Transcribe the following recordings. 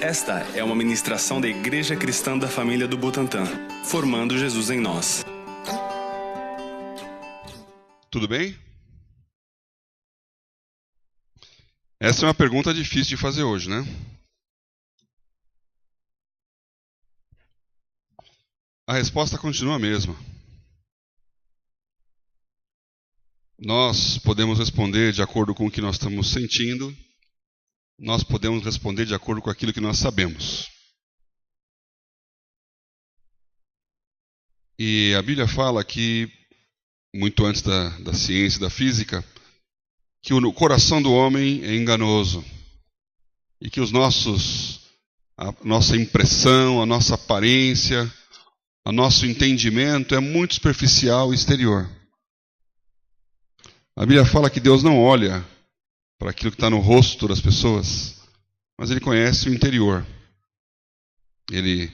Esta é uma ministração da Igreja Cristã da Família do Butantã, formando Jesus em nós. Tudo bem? Essa é uma pergunta difícil de fazer hoje, né? A resposta continua a mesma. Nós podemos responder de acordo com o que nós estamos sentindo. Nós podemos responder de acordo com aquilo que nós sabemos. E a Bíblia fala que, muito antes da ciência e da física, que o coração do homem é enganoso. E que a nossa impressão, a nossa aparência, o nosso entendimento é muito superficial e exterior. A Bíblia fala que Deus não olha para aquilo que está no rosto das pessoas, mas Ele conhece o interior. Ele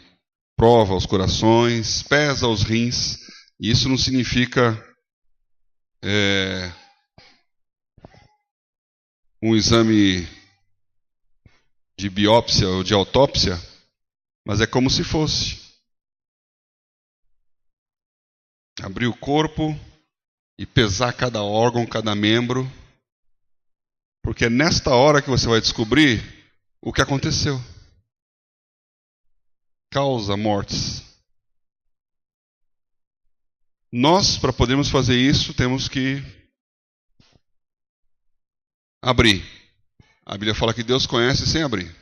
prova os corações, pesa os rins, e isso não significa um exame de biópsia ou de autópsia, mas é como se fosse. Abrir o corpo e pesar cada órgão, cada membro, porque é nesta hora que você vai descobrir o que aconteceu. Causa mortes. Nós, para podermos fazer isso, temos que abrir. A Bíblia fala que Deus conhece sem abrir.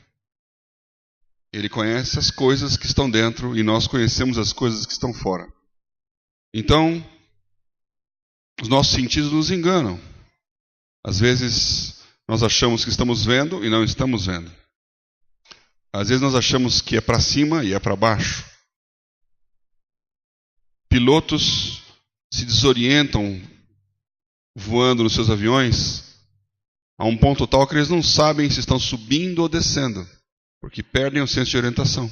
Ele conhece as coisas que estão dentro e nós conhecemos as coisas que estão fora. Então, os nossos sentidos nos enganam. Às vezes, nós achamos que estamos vendo e não estamos vendo. Às vezes, nós achamos que é para cima e é para baixo. Pilotos se desorientam voando nos seus aviões a um ponto tal que eles não sabem se estão subindo ou descendo, porque perdem o senso de orientação.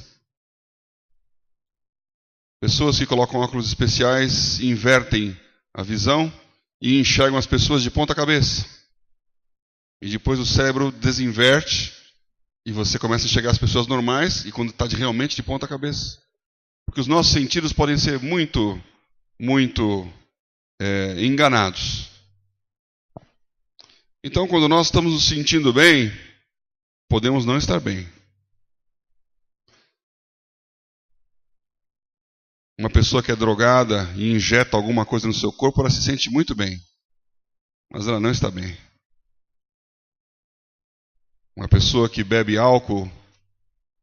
Pessoas que colocam óculos especiais invertem a visão e enxergam as pessoas de ponta cabeça. E depois o cérebro desinverte e você começa a enxergar as pessoas normais e quando está realmente de ponta cabeça. Porque os nossos sentidos podem ser muito enganados. Então, quando nós estamos nos sentindo bem, podemos não estar bem. Uma pessoa que é drogada e injeta alguma coisa no seu corpo, ela se sente muito bem, mas ela não está bem. Uma pessoa que bebe álcool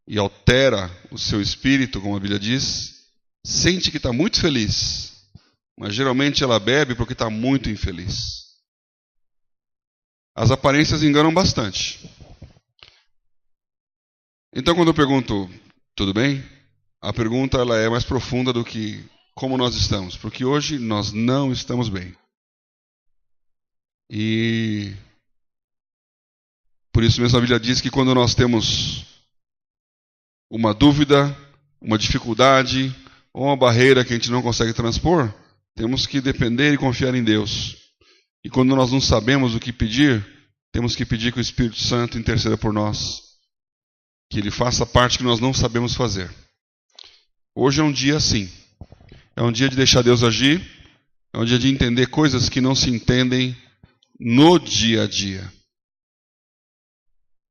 e altera o seu espírito, como a Bíblia diz, sente que está muito feliz, mas geralmente ela bebe porque está muito infeliz. As aparências enganam bastante. Então, quando eu pergunto, tudo bem? A pergunta ela é mais profunda do que como nós estamos, porque hoje nós não estamos bem. E por isso mesmo a Bíblia diz que quando nós temos uma dúvida, uma dificuldade ou uma barreira que a gente não consegue transpor, temos que depender e confiar em Deus. E quando nós não sabemos o que pedir, temos que pedir que o Espírito Santo interceda por nós, que Ele faça a parte que nós não sabemos fazer. Hoje é um dia assim. É um dia de deixar Deus agir, é um dia de entender coisas que não se entendem no dia a dia.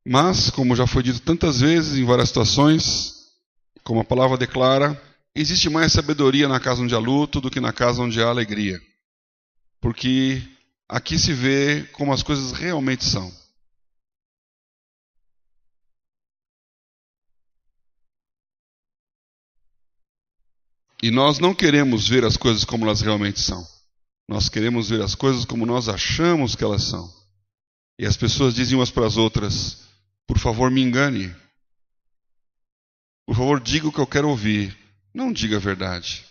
Mas, como já foi dito tantas vezes em várias situações, como a palavra declara, existe mais sabedoria na casa onde há luto do que na casa onde há alegria. Porque aqui se vê como as coisas realmente são. E nós não queremos ver as coisas como elas realmente são. Nós queremos ver as coisas como nós achamos que elas são. E as pessoas dizem umas para as outras, por favor, me engane. Por favor, diga o que eu quero ouvir. Não diga a verdade.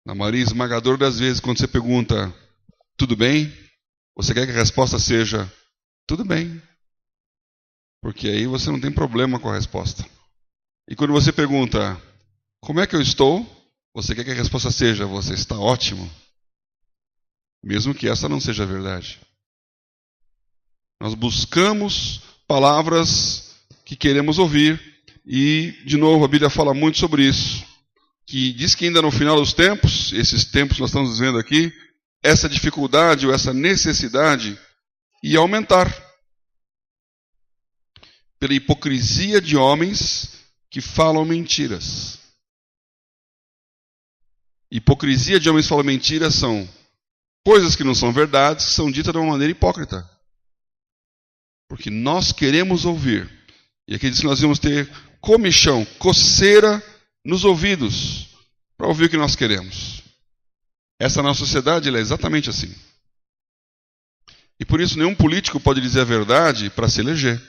Na maioria esmagadora das vezes, quando você pergunta, tudo bem? Você quer que a resposta seja, tudo bem. Porque aí você não tem problema com a resposta. E quando você pergunta, como é que eu estou? Você quer que a resposta seja, você está ótimo. Mesmo que essa não seja a verdade. Nós buscamos palavras que queremos ouvir. E, de novo, a Bíblia fala muito sobre isso. Que diz que ainda no final dos tempos, esses tempos que nós estamos vivendo aqui, essa dificuldade ou essa necessidade ia aumentar. Pela hipocrisia de homens que falam mentiras. Hipocrisia de homens que falam mentiras são coisas que não são verdades, que são ditas de uma maneira hipócrita. Porque nós queremos ouvir. E aqui diz que nós vamos ter comichão, coceira nos ouvidos, para ouvir o que nós queremos. Essa nossa sociedade ela é exatamente assim. E por isso nenhum político pode dizer a verdade para se eleger.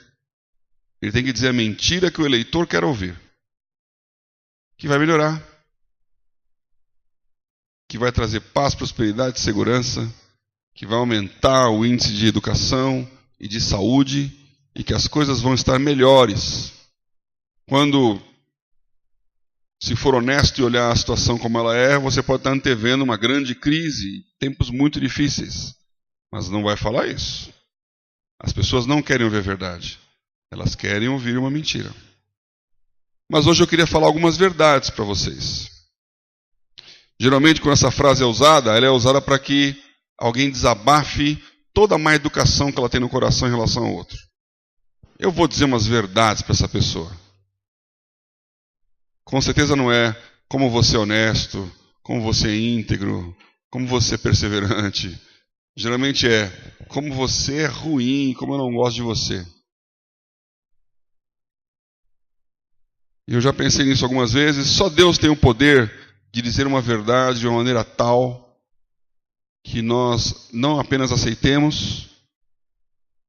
Ele tem que dizer a mentira que o eleitor quer ouvir. Que vai melhorar. Que vai trazer paz, prosperidade, segurança. Que vai aumentar o índice de educação e de saúde. E que as coisas vão estar melhores. Quando, se for honesto e olhar a situação como ela é, você pode estar antevendo uma grande crise, tempos muito difíceis. Mas não vai falar isso. As pessoas não querem ouvir a verdade. Elas querem ouvir uma mentira. Mas hoje eu queria falar algumas verdades para vocês. Geralmente, quando essa frase é usada, ela é usada para que alguém desabafe toda a má educação que ela tem no coração em relação ao outro. Eu vou dizer umas verdades para essa pessoa. Com certeza não é como você é honesto, como você é íntegro, como você é perseverante. Geralmente é como você é ruim, como eu não gosto de você. Eu já pensei nisso algumas vezes. Só Deus tem o poder de dizer uma verdade de uma maneira tal que nós não apenas aceitemos,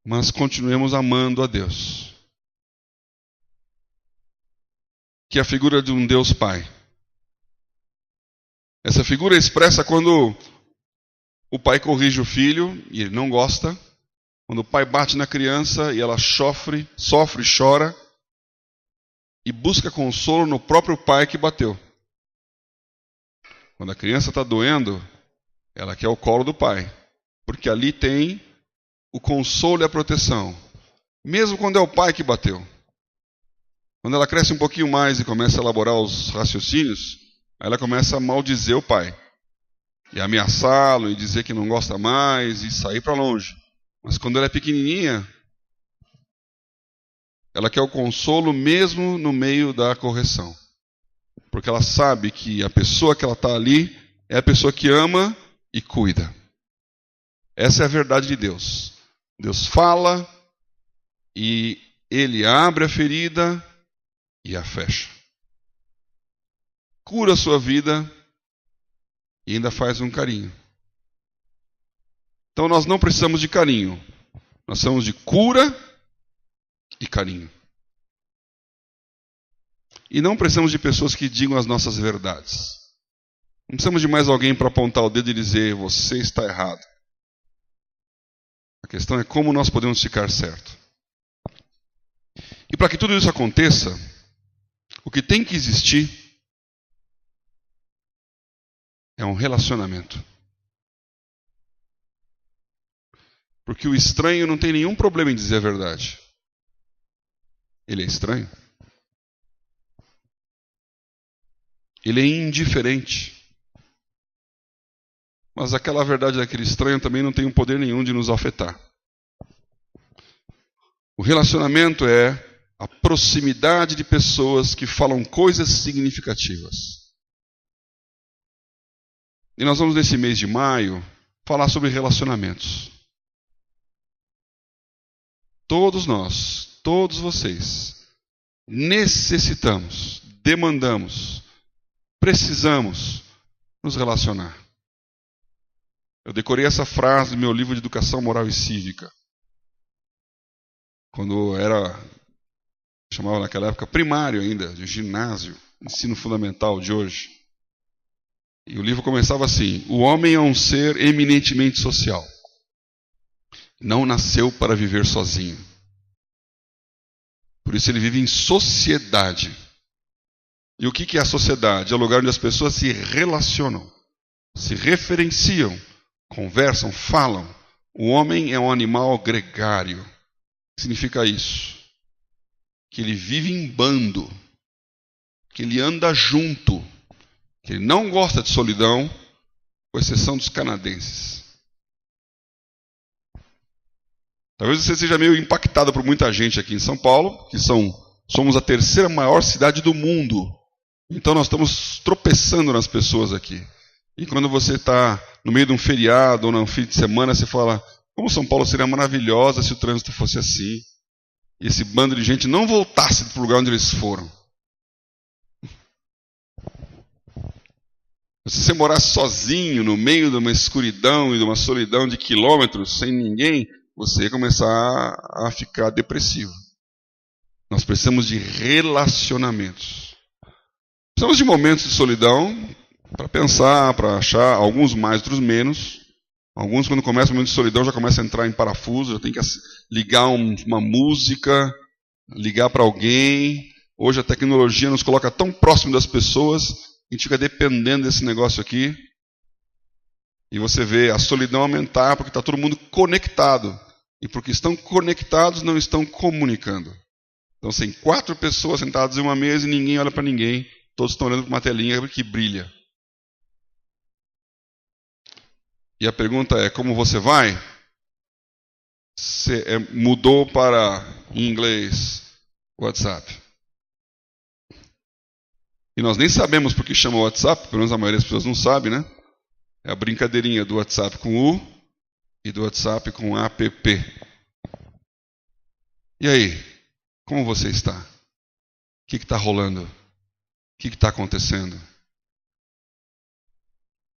mas continuemos amando a Deus. Que é a figura de um Deus Pai. Essa figura é expressa quando o pai corrige o filho e ele não gosta. Quando o pai bate na criança e ela sofre, chora e busca consolo no próprio pai que bateu. Quando a criança está doendo, ela quer o colo do pai, porque ali tem o consolo e a proteção, mesmo quando é o pai que bateu. Quando ela cresce um pouquinho mais e começa a elaborar os raciocínios, aí ela começa a maldizer o pai, e ameaçá-lo, e dizer que não gosta mais, e sair para longe. Mas quando ela é pequenininha, ela quer o consolo mesmo no meio da correção. Porque ela sabe que a pessoa que ela está ali é a pessoa que ama e cuida. Essa é a verdade de Deus. Deus fala e Ele abre a ferida e a fecha. Cura a sua vida e ainda faz um carinho. Então nós não precisamos de carinho. Nós precisamos de cura e carinho. E não precisamos de pessoas que digam as nossas verdades. Não precisamos de mais alguém para apontar o dedo e dizer, você está errado. A questão é como nós podemos ficar certo. E para que tudo isso aconteça, o que tem que existir é um relacionamento. Porque o estranho não tem nenhum problema em dizer a verdade. Ele é estranho. Ele é indiferente. Mas aquela verdade daquele estranho também não tem poder nenhum de nos afetar. O relacionamento é a proximidade de pessoas que falam coisas significativas. E nós vamos, nesse mês de maio, falar sobre relacionamentos. Todos nós, todos vocês, necessitamos, demandamos, precisamos nos relacionar. Eu decorei essa frase no meu livro de Educação Moral e Cívica. Quando chamava naquela época primário ainda, de ginásio, ensino fundamental de hoje. E o livro começava assim: o homem é um ser eminentemente social. Não nasceu para viver sozinho. Por isso ele vive em sociedade. E o que é a sociedade? É o lugar onde as pessoas se relacionam, se referenciam, conversam, falam. O homem é um animal gregário. que significa isso? Que ele vive em bando, que ele anda junto, que ele não gosta de solidão, com exceção dos canadenses. Talvez você seja meio impactado por muita gente aqui em São Paulo, que somos a terceira maior cidade do mundo. Então nós estamos tropeçando nas pessoas aqui. E quando você está no meio de um feriado ou no fim de semana, você fala, como São Paulo seria maravilhosa se o trânsito fosse assim. E esse bando de gente não voltasse para o lugar onde eles foram. Se você morasse sozinho, no meio de uma escuridão e de uma solidão de quilômetros, sem ninguém, você ia começar a ficar depressivo. Nós precisamos de relacionamentos. Precisamos de momentos de solidão para pensar, para achar, alguns mais, outros menos. Alguns, quando começa o momento de solidão, já começa a entrar em parafuso, já tem que ligar uma música, ligar para alguém. Hoje a tecnologia nos coloca tão próximo das pessoas, a gente fica dependendo desse negócio aqui. E você vê a solidão aumentar porque está todo mundo conectado. E porque estão conectados, não estão comunicando. Então, tem 4 pessoas sentadas em uma mesa e ninguém olha para ninguém. Todos estão olhando para uma telinha que brilha. E a pergunta é, como você vai? Você mudou para, em inglês, WhatsApp. E nós nem sabemos por que chama WhatsApp, pelo menos a maioria das pessoas não sabe, né? É a brincadeirinha do WhatsApp com U e do WhatsApp com app. E aí, como você está? O que está rolando? O que está acontecendo?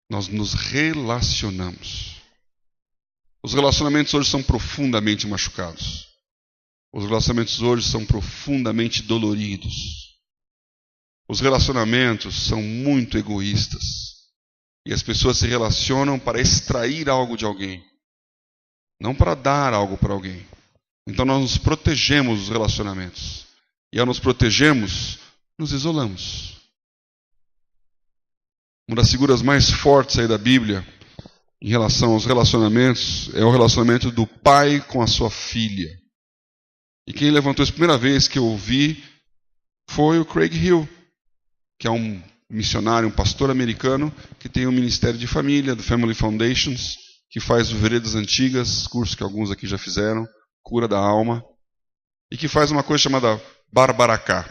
Nós nos relacionamos. Os relacionamentos hoje são profundamente machucados. Os relacionamentos hoje são profundamente doloridos. Os relacionamentos são muito egoístas. E as pessoas se relacionam para extrair algo de alguém, não para dar algo para alguém. Então nós nos protegemos dos relacionamentos. E ao nos protegermos, nos isolamos. Uma das figuras mais fortes aí da Bíblia, em relação aos relacionamentos, é o relacionamento do pai com a sua filha. E quem levantou isso a primeira vez que eu ouvi foi o Craig Hill, que é um missionário, um pastor americano, que tem um ministério de família, do Family Foundations, que faz o Veredas Antigas, curso que alguns aqui já fizeram, cura da alma, e que faz uma coisa chamada Barbaracá,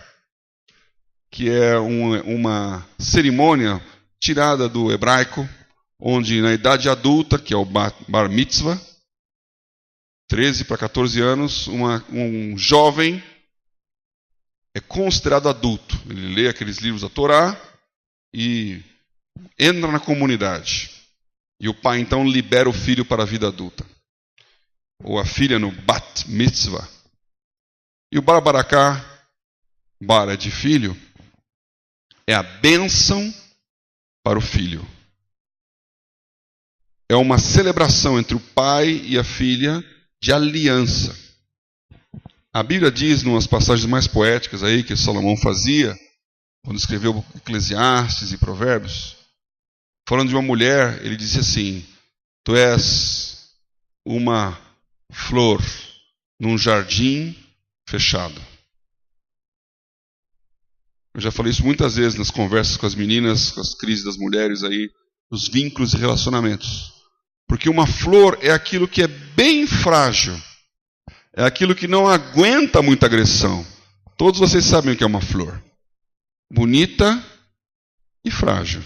que é uma cerimônia tirada do hebraico, onde na idade adulta, que é o Bar Mitzvah, 13 para 14 anos, um jovem é considerado adulto. Ele lê aqueles livros da Torá e entra na comunidade. E o pai então libera o filho para a vida adulta. Ou a filha no Bat Mitzvah. E o Barbaracá, Bar é de filho, é a bênção para o filho. É uma celebração entre o pai e a filha de aliança. A Bíblia diz, em umas passagens mais poéticas aí que Salomão fazia, quando escreveu Eclesiastes e Provérbios, falando de uma mulher, ele disse assim: tu és uma flor num jardim fechado. Eu já falei isso muitas vezes nas conversas com as meninas, com as crises das mulheres aí, os vínculos e relacionamentos. Porque uma flor é aquilo que é bem frágil. É aquilo que não aguenta muita agressão. Todos vocês sabem o que é uma flor. Bonita e frágil.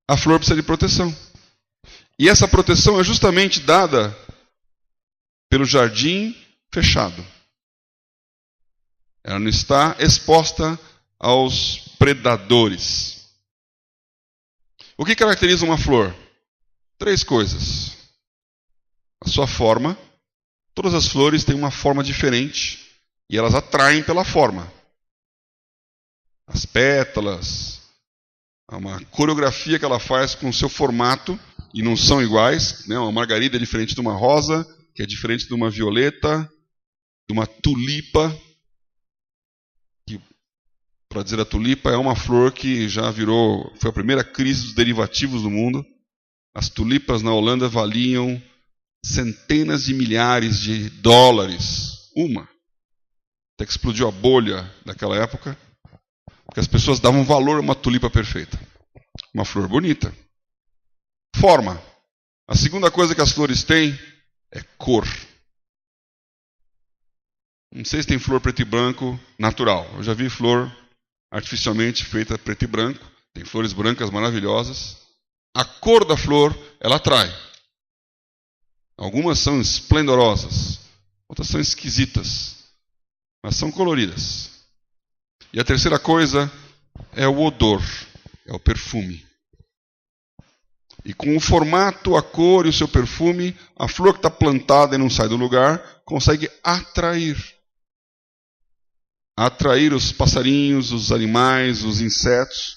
A flor precisa de proteção. E essa proteção é justamente dada pelo jardim fechado. Ela não está exposta aos predadores. O que caracteriza uma flor? 3 coisas. A sua forma. Todas as flores têm uma forma diferente e elas atraem pela forma. As pétalas, uma coreografia que ela faz com o seu formato, e não são iguais, né? Uma margarida é diferente de uma rosa, que é diferente de uma violeta, de uma tulipa. Para dizer a tulipa, é uma flor que já virou, foi a primeira crise dos derivativos do mundo. As tulipas na Holanda valiam centenas de milhares de dólares. Uma. Até que explodiu a bolha daquela época, porque as pessoas davam valor a uma tulipa perfeita. Uma flor bonita. Forma. A segunda coisa que as flores têm é cor. Não sei se tem flor preto e branco natural. Eu já vi flor artificialmente feita preto e branco. Tem flores brancas maravilhosas. A cor da flor, ela atrai. Algumas são esplendorosas, outras são esquisitas, mas são coloridas. E a terceira coisa é o odor, é o perfume. E com o formato, a cor e o seu perfume, a flor que está plantada e não sai do lugar, consegue atrair. Atrair os passarinhos, os animais, os insetos,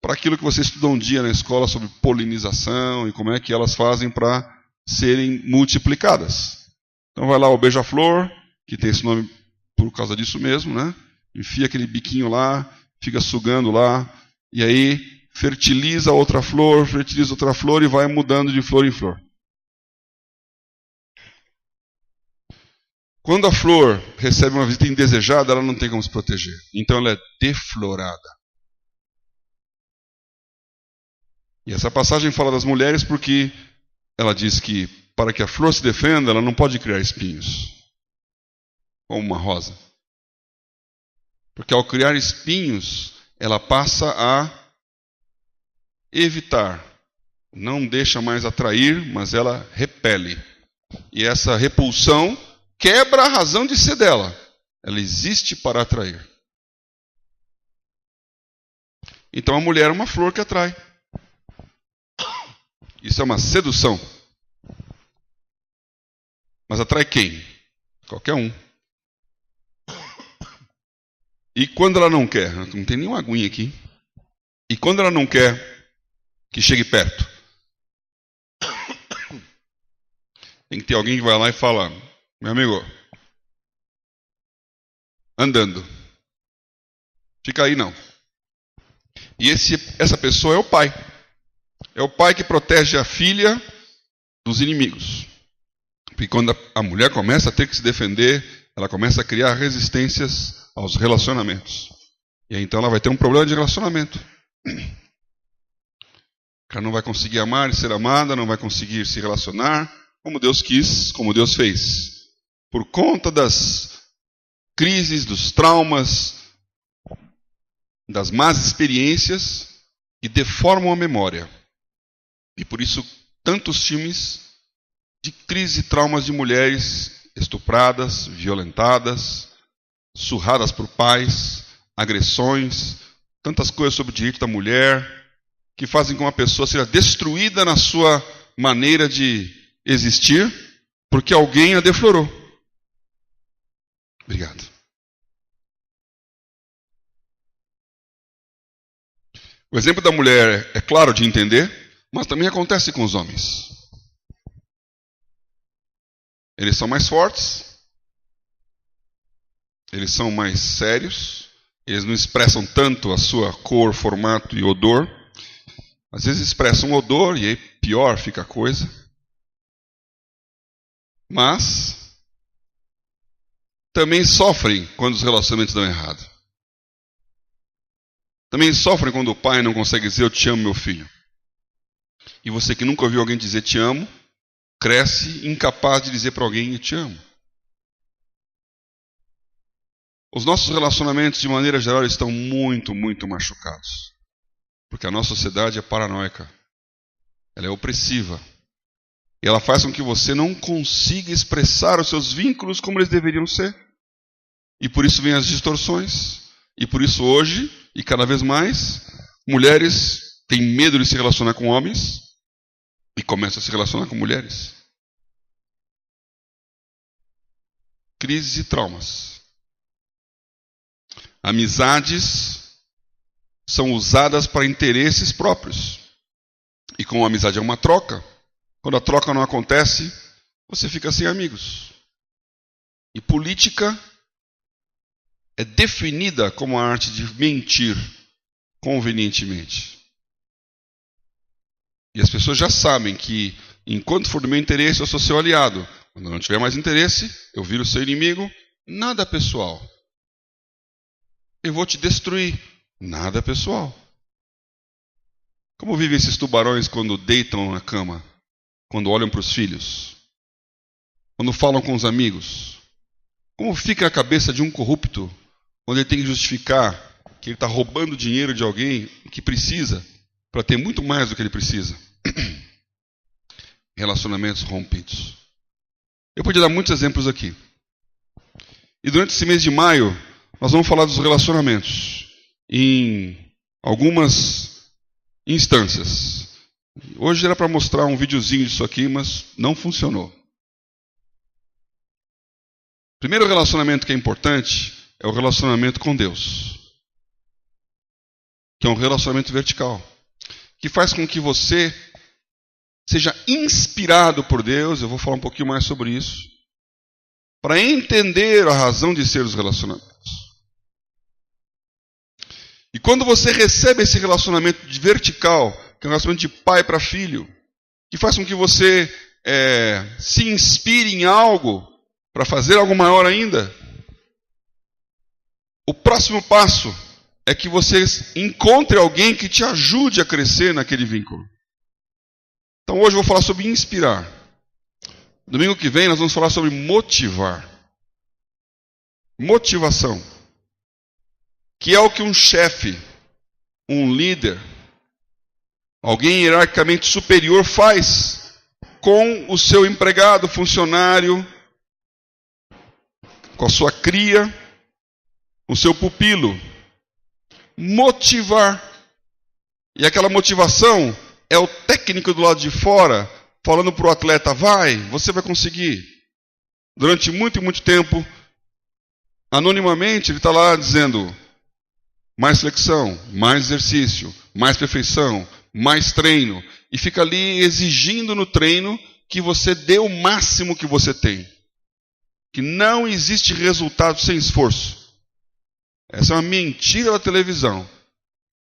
para aquilo que você estudou um dia na escola sobre polinização e como é que elas fazem para serem multiplicadas. Então vai lá o beija-flor, que tem esse nome por causa disso mesmo, né? Enfia aquele biquinho lá, fica sugando lá, e aí fertiliza outra flor e vai mudando de flor em flor. Quando a flor recebe uma visita indesejada, ela não tem como se proteger. Então ela é deflorada. E essa passagem fala das mulheres porque ela diz que para que a flor se defenda, ela não pode criar espinhos, como uma rosa. Porque ao criar espinhos, ela passa a evitar. Não deixa mais atrair, mas ela repele. E essa repulsão quebra a razão de ser dela. Ela existe para atrair. Então a mulher é uma flor que atrai. Isso é uma sedução. Mas atrai quem? Qualquer um. E quando ela não quer? Não tem nenhuma aguinha aqui. E quando ela não quer que chegue perto? Tem que ter alguém que vai lá e fala: meu amigo, andando. Fica aí não. E essa pessoa é o pai. É o pai que protege a filha dos inimigos. Porque quando a mulher começa a ter que se defender, ela começa a criar resistências aos relacionamentos. E aí, então ela vai ter um problema de relacionamento. Ela não vai conseguir amar e ser amada, não vai conseguir se relacionar como Deus quis, como Deus fez. Por conta das crises, dos traumas, das más experiências que deformam a memória. E por isso, tantos filmes de crise e traumas de mulheres estupradas, violentadas, surradas por pais, agressões, tantas coisas sobre o direito da mulher, que fazem com que uma pessoa seja destruída na sua maneira de existir, porque alguém a deflorou. Obrigado. O exemplo da mulher é claro de entender, mas também acontece com os homens. Eles são mais fortes, eles são mais sérios, eles não expressam tanto a sua cor, formato e odor. Às vezes expressam odor e aí pior fica a coisa. Mas também sofrem quando os relacionamentos dão errado. Também sofrem quando o pai não consegue dizer: eu te amo, meu filho. E você que nunca ouviu alguém dizer te amo, cresce incapaz de dizer para alguém: eu te amo. Os nossos relacionamentos, de maneira geral, estão muito, muito machucados. Porque a nossa sociedade é paranoica. Ela é opressiva. E ela faz com que você não consiga expressar os seus vínculos como eles deveriam ser. E por isso vêm as distorções. E por isso hoje, e cada vez mais, mulheres têm medo de se relacionar com homens e começam a se relacionar com mulheres. Crises e traumas. Amizades são usadas para interesses próprios. E como a amizade é uma troca, quando a troca não acontece, você fica sem amigos. E política é definida como a arte de mentir convenientemente. E as pessoas já sabem que Enquanto for do meu interesse, eu sou seu aliado. Quando não tiver mais interesse, eu viro seu inimigo. Nada pessoal. Eu vou te destruir. Nada pessoal. Como vivem esses tubarões quando deitam na cama? Quando olham para os filhos? Quando falam com os amigos? Como fica a cabeça de um corrupto quando ele tem que justificar que ele está roubando dinheiro de alguém que precisa para ter muito mais do que ele precisa? Relacionamentos rompidos. Eu podia dar muitos exemplos aqui. E durante esse mês de maio, nós vamos falar dos relacionamentos em algumas instâncias. Hoje era para mostrar um videozinho disso aqui, mas não funcionou. O primeiro relacionamento que é importante é o relacionamento com Deus, que é um relacionamento vertical, que faz com que você seja inspirado por Deus. Eu vou falar um pouquinho mais sobre isso, para entender a razão de ser os relacionamentos. E quando você recebe esse relacionamento vertical, que é um relacionamento de pai para filho, que faz com que você se inspire em algo para fazer algo maior ainda, o próximo passo é que você encontre alguém que te ajude a crescer naquele vínculo. Então hoje eu vou falar sobre inspirar. Domingo que vem nós vamos falar sobre motivar. Motivação. Que é o que um chefe, um líder, alguém hierarquicamente superior faz com o seu empregado, funcionário, com a sua cria, o seu pupilo. Motivar. E aquela motivação é o técnico do lado de fora falando para o atleta: vai, você vai conseguir. Durante muito e muito tempo, anonimamente, ele está lá dizendo: mais flexão, mais exercício, mais perfeição, mais treino. E fica ali exigindo no treino que você dê o máximo que você tem. Que não existe resultado sem esforço. Essa é uma mentira da televisão.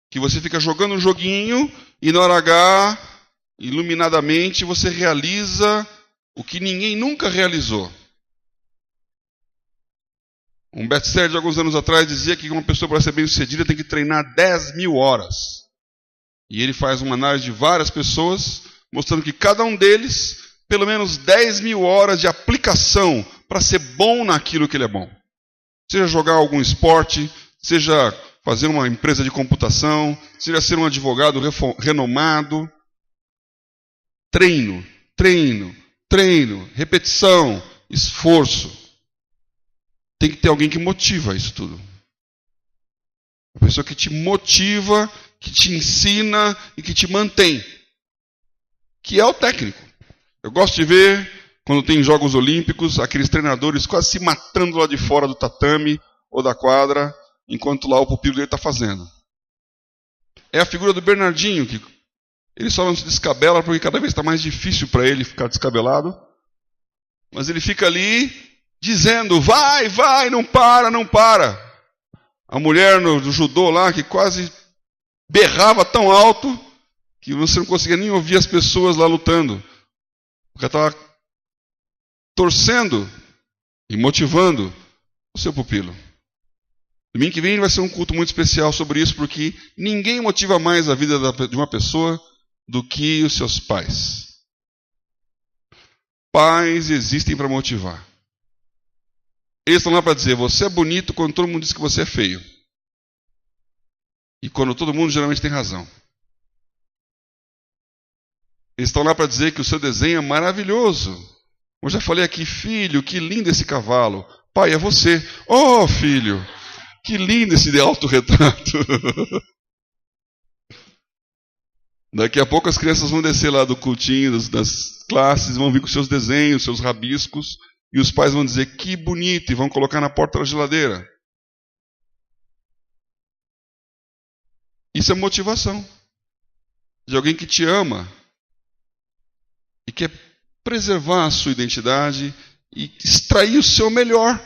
Que você fica jogando um joguinho e na hora H, iluminadamente, você realiza o que ninguém nunca realizou. Um best-seller de alguns anos atrás dizia que uma pessoa para ser bem-sucedida tem que treinar 10.000 horas. E ele faz uma análise de várias pessoas, mostrando que cada um deles, pelo menos 10.000 horas de aplicação para ser bom naquilo que ele é bom. Seja jogar algum esporte, seja fazer uma empresa de computação, seja ser um advogado renomado. Treino, treino, treino, repetição, esforço. Tem que ter alguém que motiva isso tudo. Uma pessoa que te motiva, que te ensina e que te mantém. Que é o técnico. Eu gosto de ver, quando tem Jogos Olímpicos, aqueles treinadores quase se matando lá de fora do tatame ou da quadra, enquanto lá o pupilo dele está fazendo. É a figura do Bernardinho, que ele só não se descabela porque cada vez está mais difícil para ele ficar descabelado. Mas ele fica ali dizendo: vai, vai, não para, não para. A mulher do judô lá, que quase berrava tão alto que você não conseguia nem ouvir as pessoas lá lutando. Porque ela estava torcendo e motivando o seu pupilo. Domingo que vem vai ser um culto muito especial sobre isso, porque ninguém motiva mais a vida de uma pessoa do que os seus pais. Pais existem para motivar. Eles estão lá para dizer: você é bonito quando todo mundo diz que você é feio. E quando todo mundo geralmente tem razão. Eles estão lá para dizer que o seu desenho é maravilhoso. Eu já falei aqui: filho, que lindo esse cavalo. Pai, é você. Oh, filho, que lindo esse autorretrato. Daqui a pouco as crianças vão descer lá do cultinho, das classes, vão vir com seus desenhos, seus rabiscos, e os pais vão dizer: que bonito, e vão colocar na porta da geladeira. Isso é motivação de alguém que te ama e quer preservar a sua identidade e extrair o seu melhor.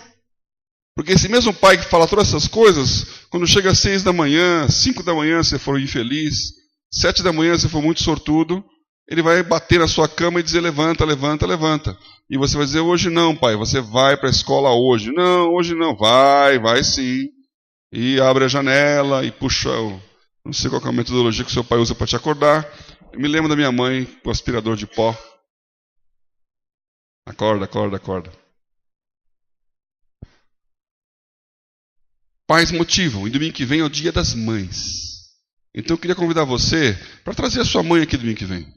Porque esse mesmo pai que fala todas essas coisas, quando chega às 6 da manhã, 5 da manhã você for infeliz, 7 da manhã você for muito sortudo, ele vai bater na sua cama e dizer: levanta, levanta, levanta. E você vai dizer: hoje não, pai, você vai para a escola hoje. Não, hoje não. Vai sim. E abre a janela e puxa, não sei qual é a metodologia que o seu pai usa para te acordar. Eu me lembro da minha mãe com o aspirador de pó. Acorda, acorda, acorda. Pais motivam. E domingo que vem é o Dia das Mães. Então eu queria convidar você para trazer a sua mãe aqui domingo que vem.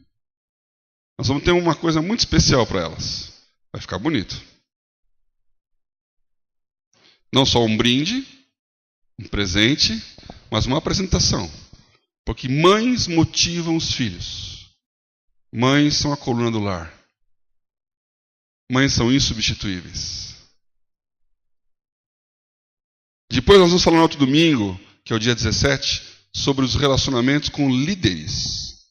Nós vamos ter uma coisa muito especial para elas. Vai ficar bonito. Não só um brinde, um presente, mas uma apresentação. Porque mães motivam os filhos. Mães são a coluna do lar. Mães são insubstituíveis. Depois nós vamos falar no outro domingo, que é o dia 17, sobre os relacionamentos com líderes.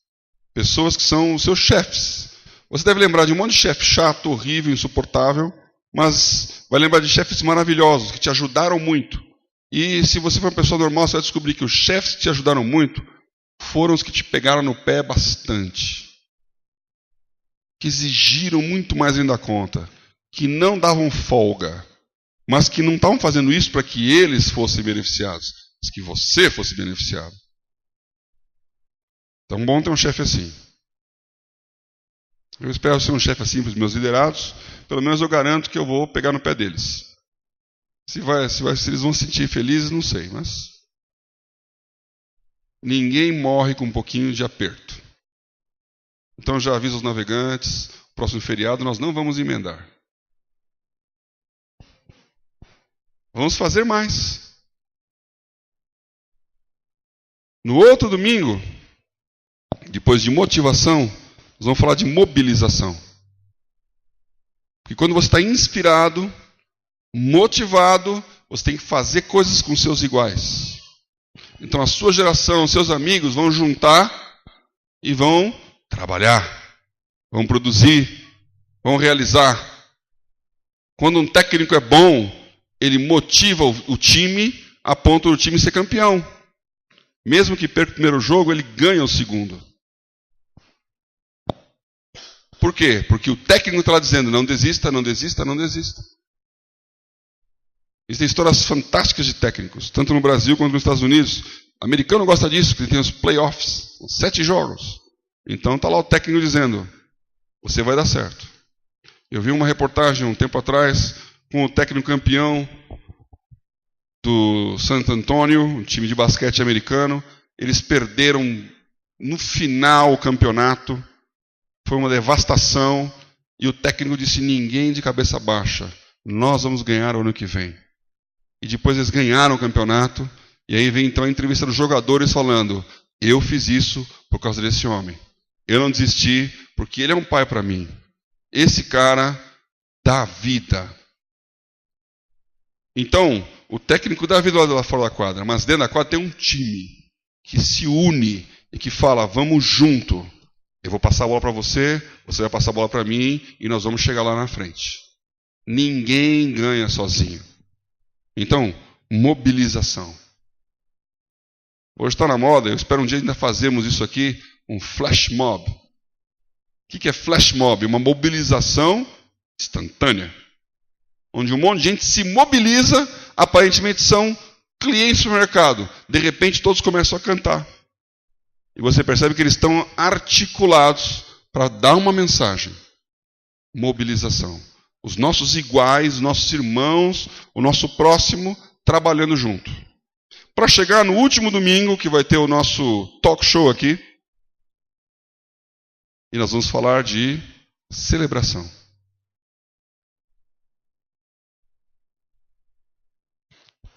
Pessoas que são os seus chefes. Você deve lembrar de um monte de chefe chato, horrível, insuportável, mas vai lembrar de chefes maravilhosos, que te ajudaram muito. E se você for uma pessoa normal, você vai descobrir que os chefes que te ajudaram muito foram os que te pegaram no pé bastante. Que exigiram muito mais ainda da conta. Que não davam folga. Mas que não estavam fazendo isso para que eles fossem beneficiados, mas que você fosse beneficiado. Então, bom ter um chefe assim. Eu espero ser um chefe assim para os meus liderados. Pelo menos eu garanto que eu vou pegar no pé deles. Se eles vão se sentir felizes, não sei, mas ninguém morre com um pouquinho de aperto. Então já aviso aos navegantes, próximo feriado nós não vamos emendar. Vamos fazer mais. No outro domingo, depois de motivação, nós vamos falar de mobilização. Porque quando você está inspirado, motivado, você tem que fazer coisas com seus iguais. Então a sua geração, seus amigos vão juntar e vão trabalhar, vão produzir, vão realizar. Quando um técnico é bom, ele motiva o time a ponto do time ser campeão. Mesmo que perca o primeiro jogo, ele ganha o segundo. Por quê? Porque o técnico está lá dizendo: não desista, não desista, não desista. Existem histórias fantásticas de técnicos, tanto no Brasil quanto nos Estados Unidos. O americano gosta disso, porque tem os playoffs, 7 jogos. Então está lá o técnico dizendo: você vai dar certo. Eu vi uma reportagem um tempo atrás com o técnico campeão do San Antonio, um time de basquete americano. Eles perderam no final o campeonato. Foi uma devastação. E o técnico disse: ninguém de cabeça baixa. Nós vamos ganhar o ano que vem. E depois eles ganharam o campeonato. E aí vem então a entrevista dos jogadores falando: eu fiz isso por causa desse homem. Eu não desisti porque ele é um pai para mim. Esse cara dá vida. Então, o técnico dá vida lá fora da quadra, mas dentro da quadra tem um time que se une e que fala: vamos junto. Eu vou passar a bola para você, você vai passar a bola para mim e nós vamos chegar lá na frente. Ninguém ganha sozinho. Então, mobilização. Hoje está na moda, eu espero um dia ainda fazermos isso aqui, um flash mob. O que é flash mob? Uma mobilização instantânea. Onde um monte de gente se mobiliza, aparentemente são clientes do mercado. De repente todos começam a cantar. E você percebe que eles estão articulados para dar uma mensagem. Mobilização. Os nossos iguais, os nossos irmãos, o nosso próximo, trabalhando junto. Para chegar no último domingo, que vai ter o nosso talk show aqui, e nós vamos falar de celebração.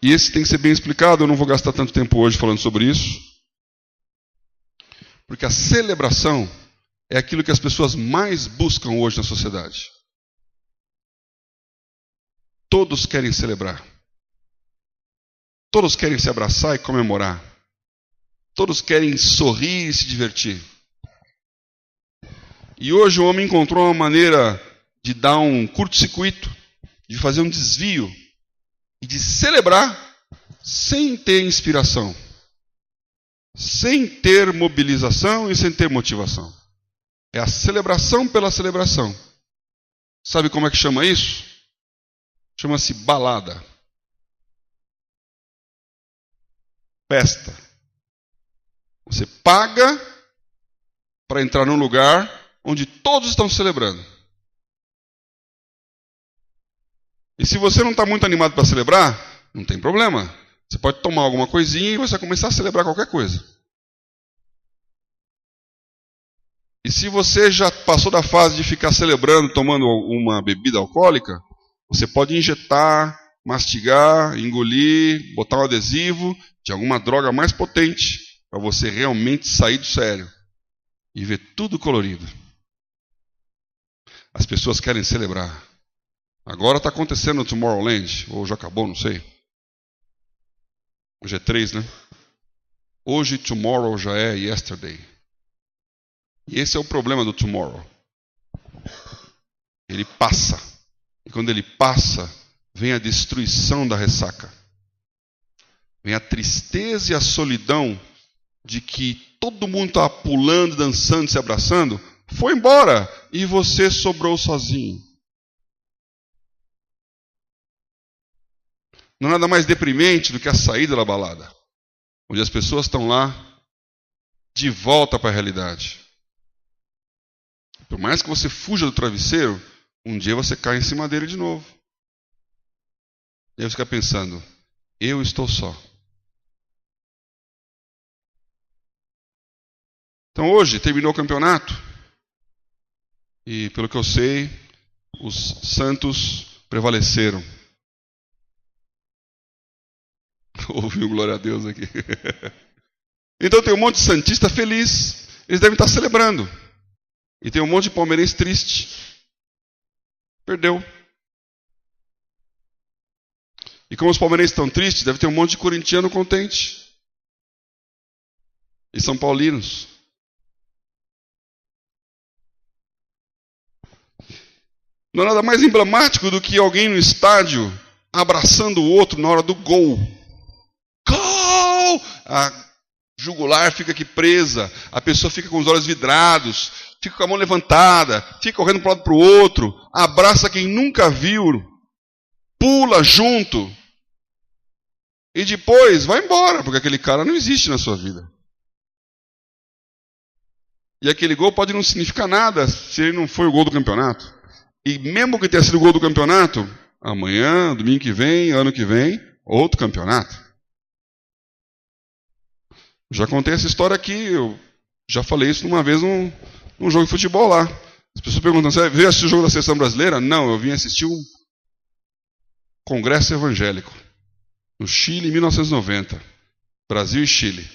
E esse tem que ser bem explicado, eu não vou gastar tanto tempo hoje falando sobre isso. Porque a celebração é aquilo que as pessoas mais buscam hoje na sociedade. Todos querem celebrar. Todos querem se abraçar e comemorar. Todos querem sorrir e se divertir. E hoje o homem encontrou uma maneira de dar um curto-circuito, de fazer um desvio e de celebrar sem ter inspiração, sem ter mobilização e sem ter motivação. É a celebração pela celebração. Sabe como é que chama isso? Chama-se balada. Festa. Você paga para entrar num lugar onde todos estão celebrando. E se você não está muito animado para celebrar, não tem problema. Você pode tomar alguma coisinha e você vai começar a celebrar qualquer coisa. E se você já passou da fase de ficar celebrando, tomando uma bebida alcoólica, você pode injetar, mastigar, engolir, botar um adesivo de alguma droga mais potente para você realmente sair do sério e ver tudo colorido. As pessoas querem celebrar. Agora está acontecendo no Tomorrowland, ou já acabou, não sei. Hoje é 3, né? Hoje, tomorrow já é yesterday. E esse é o problema do tomorrow. Ele passa. E quando ele passa, vem a destruição da ressaca. Vem a tristeza e a solidão de que todo mundo está pulando, dançando, se abraçando. Foi embora e você sobrou sozinho. Não há nada mais deprimente do que a saída da balada, onde as pessoas estão lá de volta para a realidade. Por mais que você fuja do travesseiro, um dia você cai em cima dele de novo. E aí você fica pensando, eu estou só. Então hoje terminou o campeonato. E pelo que eu sei, os santos prevaleceram. Ouviu glória a Deus aqui. Então tem um monte de santista feliz. Eles devem estar celebrando. E tem um monte de palmeirense triste. Perdeu. E como os palmeirenses estão tristes, deve ter um monte de corintiano contente. E são paulinos. Não há nada mais emblemático do que alguém no estádio abraçando o outro na hora do gol. Gol! A jugular fica aqui presa, a pessoa fica com os olhos vidrados, fica com a mão levantada, fica correndo para um lado para o outro, abraça quem nunca viu, pula junto. E depois vai embora, porque aquele cara não existe na sua vida. E aquele gol pode não significar nada se ele não foi o gol do campeonato. E mesmo que tenha sido o gol do campeonato, amanhã, domingo que vem, ano que vem, outro campeonato. Já contei essa história aqui, eu já falei isso uma vez num jogo de futebol lá. As pessoas perguntam, você veio assistir o jogo da seleção brasileira? Não, eu vim assistir um congresso evangélico no Chile em 1990. Brasil e Chile.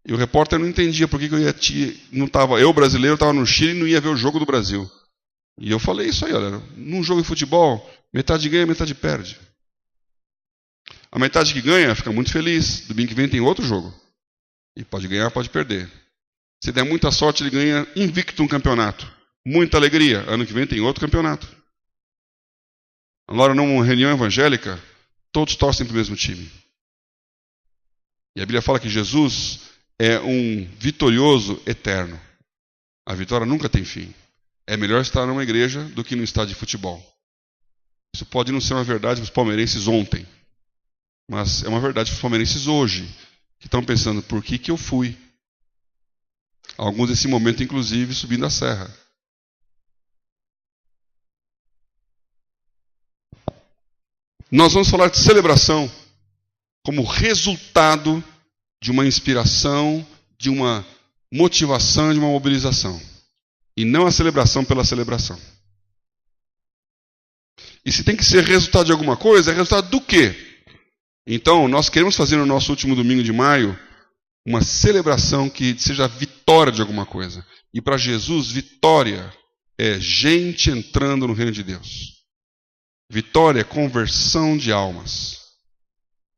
E o repórter não entendia por que eu brasileiro, estava no Chile e não ia ver o jogo do Brasil. E eu falei isso aí, olha, num jogo de futebol, metade ganha, metade perde. A metade que ganha fica muito feliz, domingo que vem tem outro jogo. E pode ganhar, pode perder. Se der muita sorte, ele ganha invicto um campeonato. Muita alegria, ano que vem tem outro campeonato. Agora, numa reunião evangélica, todos torcem para o mesmo time. E a Bíblia fala que Jesus é um vitorioso eterno. A vitória nunca tem fim. É melhor estar numa igreja do que num estádio de futebol. Isso pode não ser uma verdade para os palmeirenses ontem, mas é uma verdade para os palmeirenses hoje, que estão pensando, por que eu fui? Alguns nesse momento, inclusive, subindo a serra. Nós vamos falar de celebração como resultado de uma inspiração, de uma motivação, de uma mobilização. E não a celebração pela celebração. E se tem que ser resultado de alguma coisa, é resultado do quê? Então, nós queremos fazer no nosso último domingo de maio uma celebração que seja vitória de alguma coisa. E para Jesus, vitória é gente entrando no reino de Deus. Vitória é conversão de almas.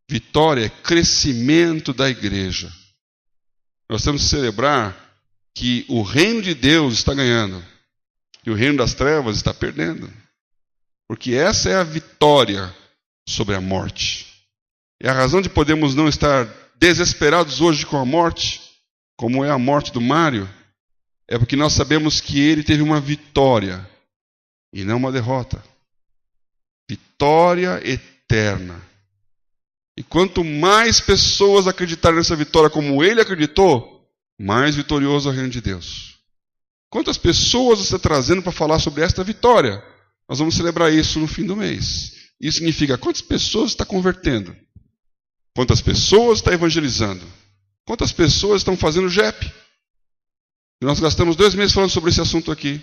Vitória é crescimento da igreja. Nós temos que celebrar que o reino de Deus está ganhando e o reino das trevas está perdendo. Porque essa é a vitória sobre a morte. E a razão de podermos não estar desesperados hoje com a morte, como é a morte do Mário, é porque nós sabemos que ele teve uma vitória e não uma derrota. Vitória eterna. E quanto mais pessoas acreditarem nessa vitória como ele acreditou, mais vitorioso é o reino de Deus. Quantas pessoas você está trazendo para falar sobre esta vitória? Nós vamos celebrar isso no fim do mês. Isso significa quantas pessoas está convertendo? Quantas pessoas está evangelizando? Quantas pessoas estão fazendo JEP? E nós gastamos 2 meses falando sobre esse assunto aqui.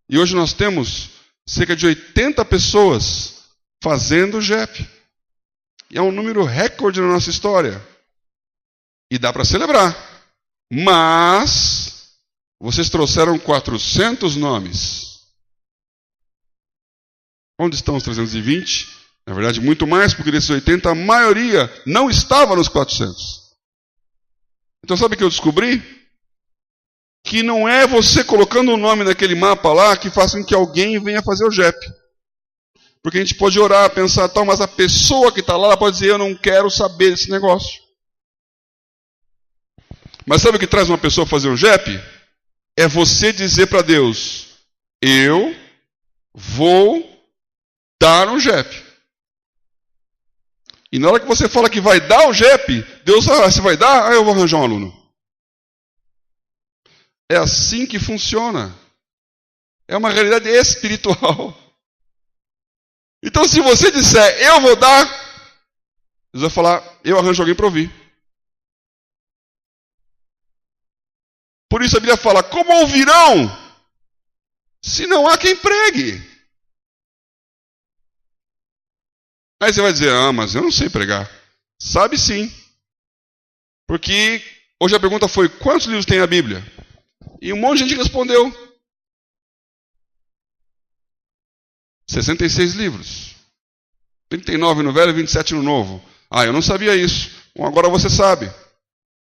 E hoje nós temos cerca de 80 pessoas fazendo JEP. E é um número recorde na nossa história. E dá para celebrar. Mas vocês trouxeram 400 nomes. Onde estão os 320? Na verdade, muito mais, porque desses 80, a maioria não estava nos 400. Então, sabe o que eu descobri? Que não é você colocando um nome naquele mapa lá que faça com que alguém venha fazer o JEP. Porque a gente pode orar, pensar tal, mas a pessoa que está lá ela pode dizer, eu não quero saber desse negócio. Mas sabe o que traz uma pessoa a fazer um JEP? É você dizer para Deus, eu vou dar um JEP. E na hora que você fala que vai dar o JEP, Deus, você vai dar? Eu vou arranjar um aluno. É assim que funciona. É uma realidade espiritual. Então, se você disser, eu vou dar, Deus vai falar, eu arranjo alguém para ouvir. Por isso a Bíblia fala, como ouvirão, se não há quem pregue? Aí você vai dizer, mas eu não sei pregar. Sabe sim. Porque hoje a pergunta foi, quantos livros tem a Bíblia? E um monte de gente respondeu. 66 livros. 39 no Velho e 27 no Novo. Eu não sabia isso. Bom, agora você sabe.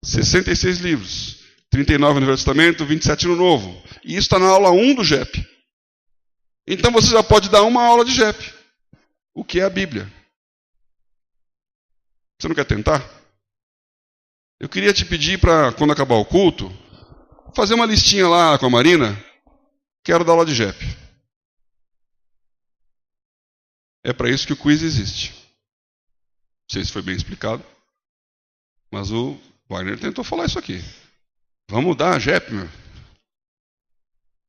66 livros. 39 no Velho Testamento, 27 no Novo. E isso está na aula 1 do JEP. Então você já pode dar uma aula de JEP. O que é a Bíblia? Você não quer tentar? Eu queria te pedir para, quando acabar o culto, fazer uma listinha lá com a Marina. Quero dar aula de JEP. É para isso que o quiz existe. Não sei se foi bem explicado. Mas o Wagner tentou falar isso aqui. Vamos dar a JEP, meu.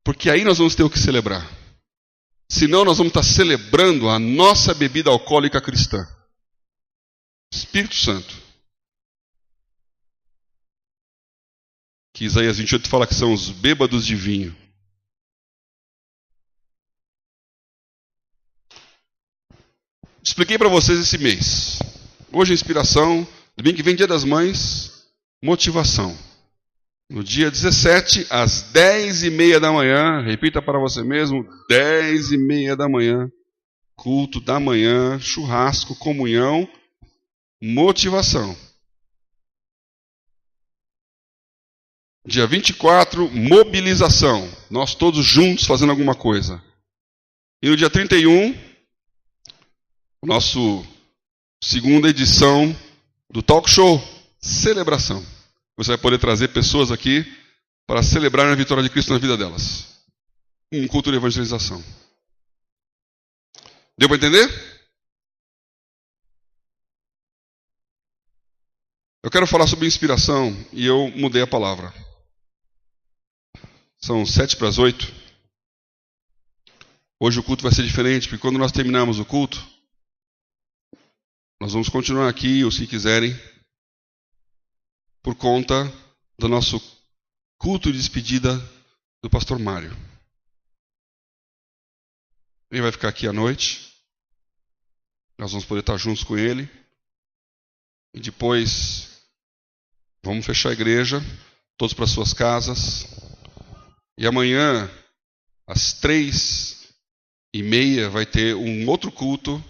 Porque aí nós vamos ter o que celebrar. Senão nós vamos estar celebrando a nossa bebida alcoólica cristã. Espírito Santo. Que Isaías 28 fala que são os bêbados de vinho. Expliquei para vocês esse mês. Hoje a inspiração, domingo que vem Dia das Mães, motivação. No dia 17, às 10h30 da manhã, repita para você mesmo, 10h30 da manhã, culto da manhã, churrasco, comunhão, motivação. Dia 24, mobilização. Nós todos juntos fazendo alguma coisa. E no dia 31, nosso segunda edição do Talk Show, celebração. Você vai poder trazer pessoas aqui para celebrar a vitória de Cristo na vida delas. Um culto de evangelização. Deu para entender? Eu quero falar sobre inspiração e eu mudei a palavra. São 7:08. Hoje o culto vai ser diferente, porque quando nós terminarmos o culto, nós vamos continuar aqui, ou se quiserem, por conta do nosso culto de despedida do pastor Mário. Ele vai ficar aqui à noite. Nós vamos poder estar juntos com ele. E depois vamos fechar a igreja, todos para suas casas. E amanhã, às 3h30, vai ter um outro culto,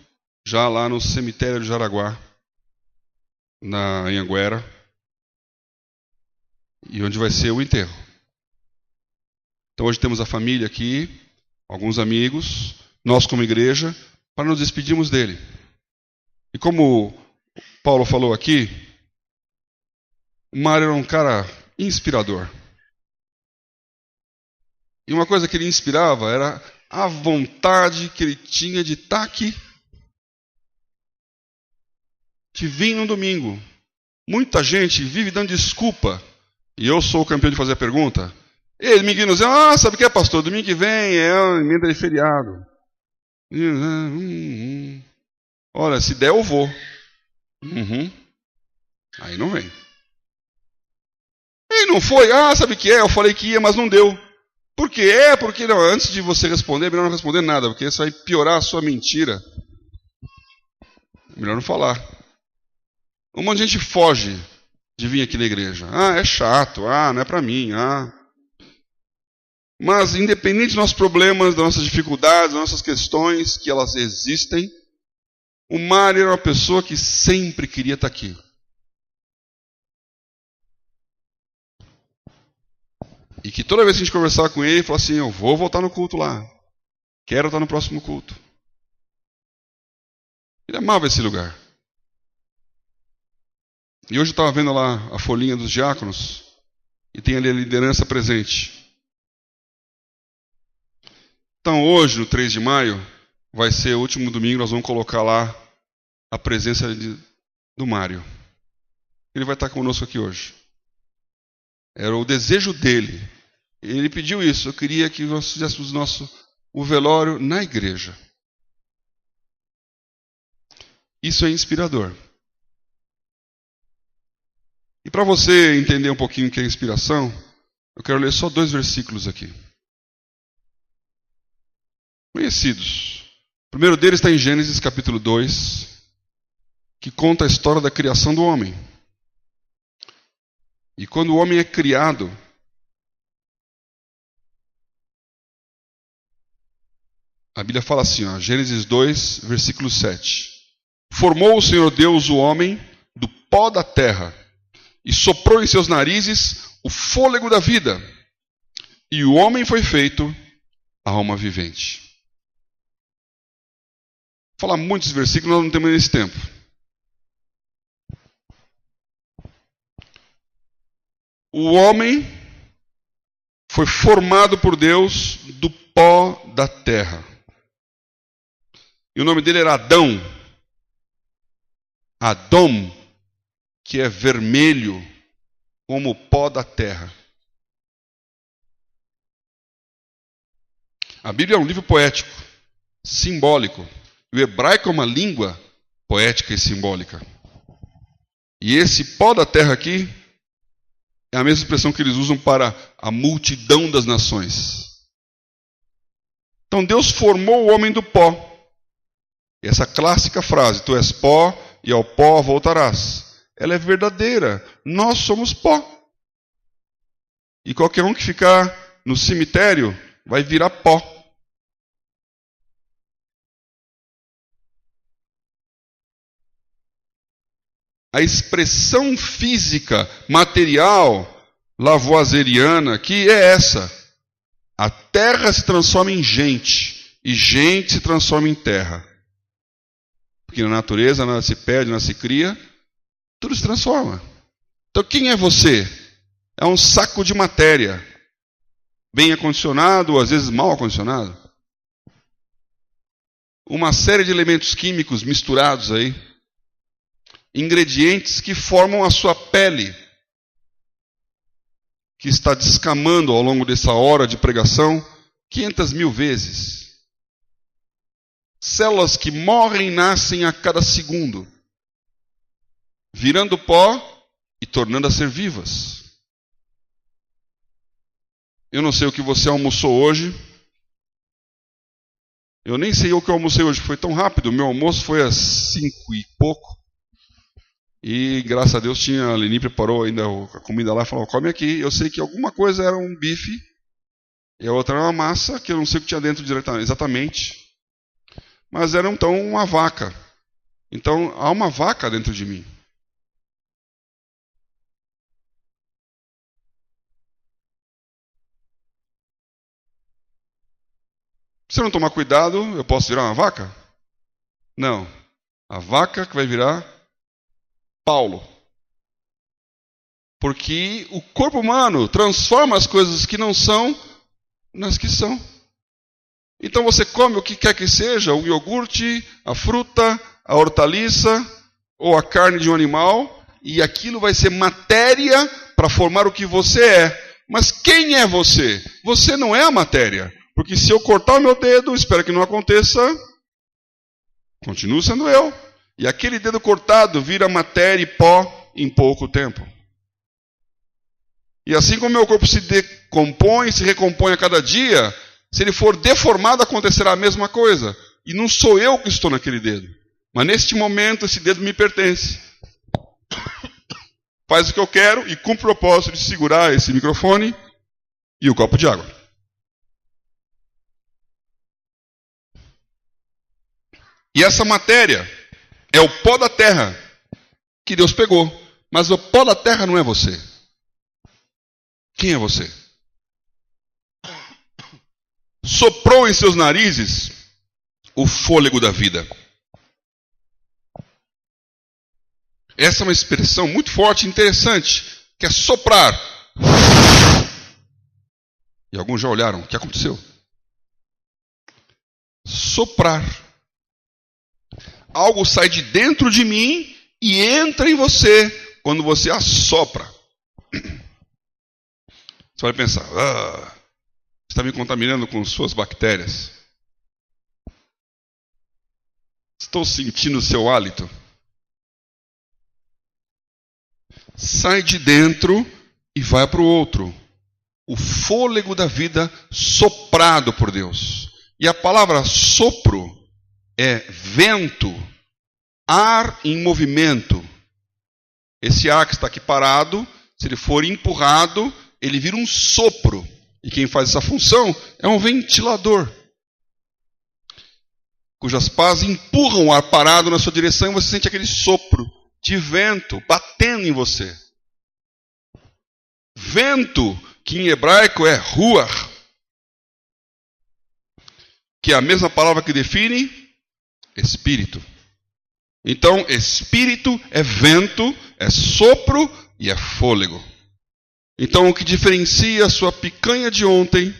já lá no cemitério de Jaraguá, na Anhanguera, e onde vai ser o enterro. Então hoje temos a família aqui, alguns amigos, nós como igreja, para nos despedirmos dele. E como Paulo falou aqui, o Mário era um cara inspirador. E uma coisa que ele inspirava era a vontade que ele tinha de estar aqui. De vir no domingo. Muita gente vive dando desculpa. E eu sou o campeão de fazer a pergunta. E domingo nos diz, sabe o que é, pastor? Domingo que vem é a emenda de feriado. Olha, se der eu vou. Aí não vem. E não foi, sabe o que é? Eu falei que ia, mas não deu. Por quê? Porque não, antes de você responder, é melhor não responder nada, porque isso vai piorar a sua mentira. É melhor não falar. Um monte de gente foge de vir aqui na igreja. É chato, não é para mim, Mas, independente dos nossos problemas, das nossas dificuldades, das nossas questões, que elas existem, o Mário era uma pessoa que sempre queria estar aqui. E que toda vez que a gente conversava com ele, ele falava assim, eu vou voltar no culto lá. Quero estar no próximo culto. Ele amava esse lugar. E hoje eu estava vendo lá a folhinha dos diáconos, e tem ali a liderança presente. Então hoje, no 3 de maio, vai ser o último domingo, nós vamos colocar lá a presença do Mário. Ele vai estar conosco aqui hoje. Era o desejo dele. Ele pediu isso. Eu queria que nós fizéssemos o velório na igreja. Isso é inspirador. E para você entender um pouquinho o que é inspiração, eu quero ler só 2 versículos aqui. Conhecidos. O primeiro deles está em Gênesis capítulo 2, que conta a história da criação do homem. E quando o homem é criado, a Bíblia fala assim, Gênesis 2, versículo 7. Formou o Senhor Deus o homem do pó da terra, e soprou em seus narizes o fôlego da vida. E o homem foi feito alma vivente. Vou falar muitos versículos, nós não temos esse tempo. O homem foi formado por Deus do pó da terra. E o nome dele era Adão. Adom, que é vermelho como o pó da terra. A Bíblia é um livro poético, simbólico. O hebraico é uma língua poética e simbólica. E esse pó da terra aqui é a mesma expressão que eles usam para a multidão das nações. Então Deus formou o homem do pó. E essa clássica frase, tu és pó e ao pó voltarás. Ela é verdadeira. Nós somos pó. E qualquer um que ficar no cemitério vai virar pó. A expressão física, material, lavoisieriana, que é essa. A terra se transforma em gente, e gente se transforma em terra. Porque na natureza nada se perde, nada se cria, tudo se transforma. Então quem é você? É um saco de matéria, bem acondicionado, ou às vezes mal acondicionado. Uma série de elementos químicos misturados aí. Ingredientes que formam a sua pele, que está descamando ao longo dessa hora de pregação 500.000 vezes. Células que morrem e nascem a cada segundo, virando pó e tornando a ser vivas. Eu não sei o que você almoçou hoje. Eu nem sei o que eu almocei hoje, foi tão rápido. Meu almoço foi às 5 e pouco. E graças a Deus a Leni preparou ainda a comida lá e falou, come aqui. Eu sei que alguma coisa era um bife e a outra era uma massa, que eu não sei o que tinha dentro exatamente. Mas era então uma vaca. Então há uma vaca dentro de mim. Se eu não tomar cuidado, eu posso virar uma vaca? Não. A vaca que vai virar Paulo. Porque o corpo humano transforma as coisas que não são nas que são. Então você come o que quer que seja, o iogurte, a fruta, a hortaliça ou a carne de um animal, e aquilo vai ser matéria para formar o que você é. Mas quem é você? Você não é a matéria. Porque se eu cortar o meu dedo, espero que não aconteça, continuo sendo eu. E aquele dedo cortado vira matéria e pó em pouco tempo. E assim como meu corpo se decompõe, se recompõe a cada dia, se ele for deformado, acontecerá a mesma coisa. E não sou eu que estou naquele dedo. Mas neste momento, esse dedo me pertence. Faz o que eu quero e cumpre o propósito de segurar esse microfone e o copo de água. E essa matéria é o pó da terra que Deus pegou. Mas o pó da terra não é você. Quem é você? Soprou em seus narizes o fôlego da vida. Essa é uma expressão muito forte e interessante, que é soprar. E alguns já olharam, o que aconteceu? Soprar. Algo sai de dentro de mim e entra em você quando você assopra. Você vai pensar, você está me contaminando com suas bactérias. Estou sentindo o seu hálito. Sai de dentro e vai para o outro. O fôlego da vida soprado por Deus. E a palavra sopro é vento, ar em movimento. Esse ar que está aqui parado, se ele for empurrado, ele vira um sopro. E quem faz essa função é um ventilador, cujas pás empurram o ar parado na sua direção e você sente aquele sopro de vento batendo em você. Vento, que em hebraico é ruach, que é a mesma palavra que define espírito. Então, espírito é vento, é sopro e é fôlego. Então, o que diferencia a sua picanha de ontem,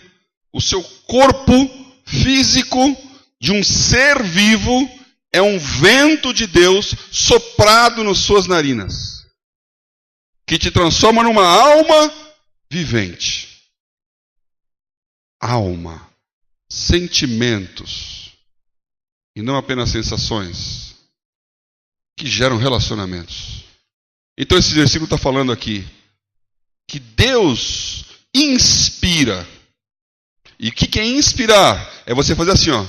o seu corpo físico de um ser vivo, é um vento de Deus soprado nas suas narinas, que te transforma numa alma vivente. Alma, sentimentos, e não apenas sensações, que geram relacionamentos. Então esse versículo está falando aqui que Deus inspira. E o que é inspirar? É você fazer assim, ó.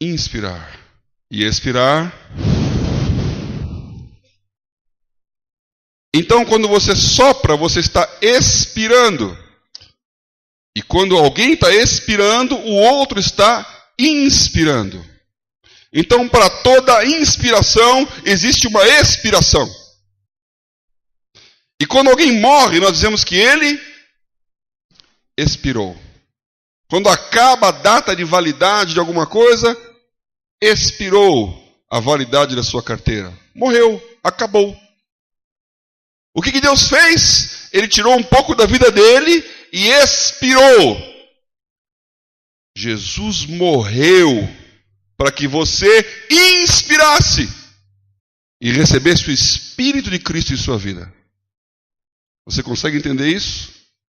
Inspirar e expirar. Então, quando você sopra, você está expirando. E quando alguém está expirando, o outro está inspirando. Então, para toda inspiração, existe uma expiração. E quando alguém morre, nós dizemos que ele expirou. Quando acaba a data de validade de alguma coisa, expirou a validade da sua carteira. Morreu, acabou. O que Deus fez? Ele tirou um pouco da vida dele e expirou. Jesus morreu para que você inspirasse e recebesse o Espírito de Cristo em sua vida. Você consegue entender isso?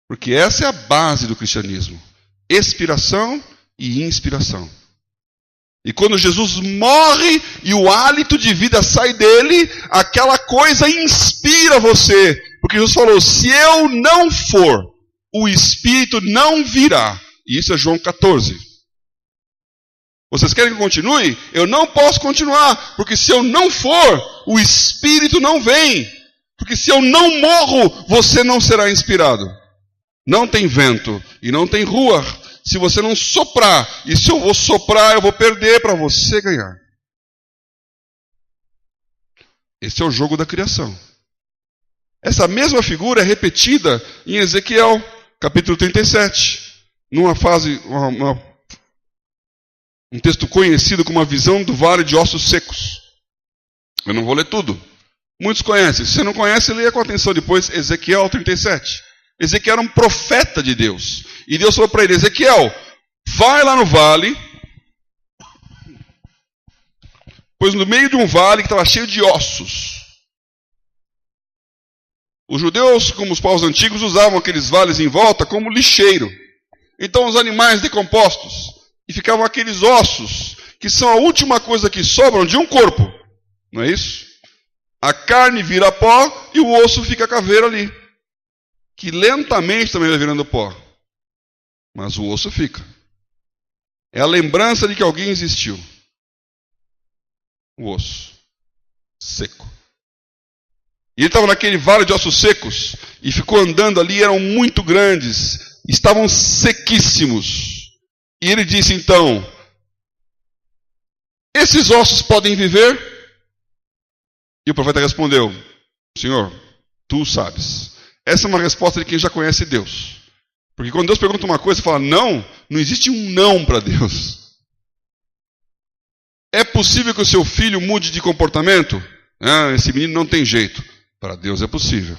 Porque essa é a base do cristianismo. Expiração e inspiração. E quando Jesus morre e o hálito de vida sai dele, aquela coisa inspira você. Porque Jesus falou, se eu não for, o Espírito não virá. E isso é João 14. Vocês querem que eu continue? Eu não posso continuar, porque se eu não for, o Espírito não vem. Porque se eu não morro, você não será inspirado. Não tem vento e não tem rua se você não soprar. E se eu vou soprar, eu vou perder para você ganhar. Esse é o jogo da criação. Essa mesma figura é repetida em Ezequiel, capítulo 37. Numa fase, um texto conhecido como a visão do vale de ossos secos. Eu não vou ler tudo. Muitos conhecem. Se você não conhece, leia com atenção depois Ezequiel 37. Ezequiel era um profeta de Deus. E Deus falou para ele: Ezequiel, vai lá no vale, pois no meio de um vale que estava cheio de ossos. Os judeus, como os povos antigos, usavam aqueles vales em volta como lixeiro. Então os animais decompostos, e ficavam aqueles ossos, que são a última coisa que sobram de um corpo. Não é isso? A carne vira pó e o osso fica caveiro ali, que lentamente também vai virando pó. Mas o osso fica. É a lembrança de que alguém existiu. O osso seco. E ele estava naquele vale de ossos secos e ficou andando ali, eram muito grandes, estavam sequíssimos. E ele disse então: esses ossos podem viver? E o profeta respondeu: Senhor, tu sabes. Essa é uma resposta de quem já conhece Deus. Porque quando Deus pergunta uma coisa, fala não, não existe um não para Deus. É possível que o seu filho mude de comportamento? Ah, esse menino não tem jeito. Para Deus é possível.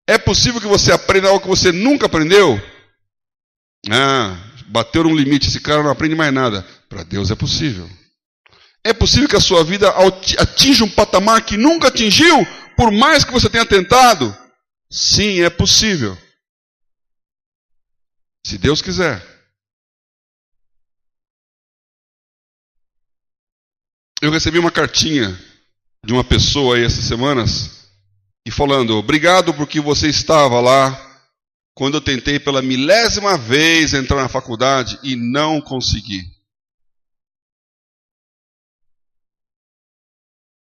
É possível que você aprenda algo que você nunca aprendeu? Ah, bateu num limite, esse cara não aprende mais nada. Para Deus é possível. É possível que a sua vida atinja um patamar que nunca atingiu, por mais que você tenha tentado? Sim, é possível. Se Deus quiser. Eu recebi uma cartinha de uma pessoa aí essas semanas, e falando: obrigado porque você estava lá quando eu tentei pela 1000ª vez entrar na faculdade e não consegui.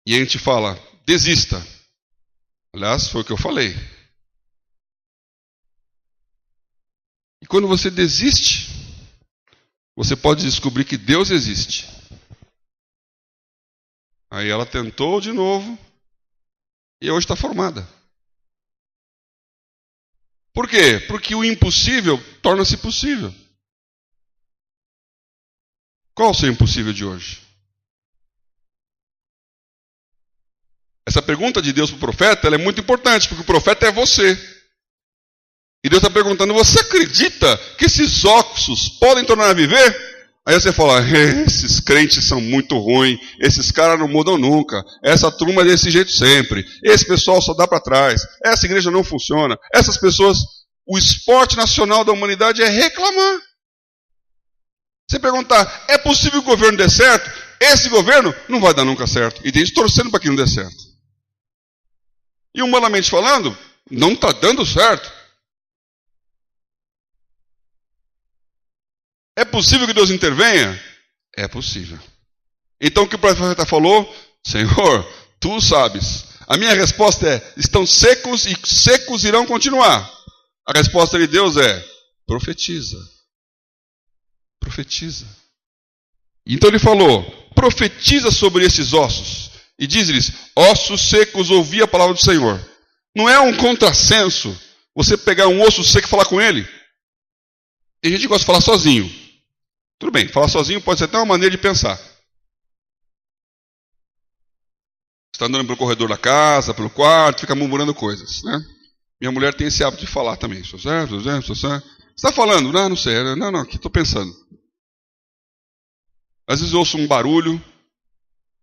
E a gente fala: desista. Aliás, foi o que eu falei. E quando você desiste, você pode descobrir que Deus existe. Aí ela tentou de novo e hoje está formada. Por quê? Porque o impossível torna-se possível. Qual o seu impossível de hoje? Essa pergunta de Deus para o profeta ela é muito importante, porque o profeta é você. E Deus está perguntando: você acredita que esses ossos podem tornar a viver? Aí você fala: esses crentes são muito ruins, esses caras não mudam nunca, essa turma é desse jeito sempre, esse pessoal só dá para trás, essa igreja não funciona, essas pessoas, o esporte nacional da humanidade é reclamar. Você perguntar: é possível que o governo dê certo? Esse governo não vai dar nunca certo, e tem gente torcendo para que não dê certo. E humanamente falando, não está dando certo. É possível que Deus intervenha? É possível. Então o que o profeta falou? Senhor, tu sabes. A minha resposta é: estão secos e secos irão continuar. A resposta de Deus é: profetiza. Profetiza. Então ele falou: profetiza sobre esses ossos. E diz-lhes: ossos secos, ouvi a palavra do Senhor. Não é um contrassenso você pegar um osso seco e falar com ele. Tem gente que gosta de falar sozinho. Tudo bem, falar sozinho pode ser até uma maneira de pensar. Você está andando pelo corredor da casa, pelo quarto, fica murmurando coisas, né? Minha mulher tem esse hábito de falar também. Sou certo, sou certo, sou certo. Você está falando? Não, não sei. Não, aqui estou pensando. Às vezes eu ouço um barulho.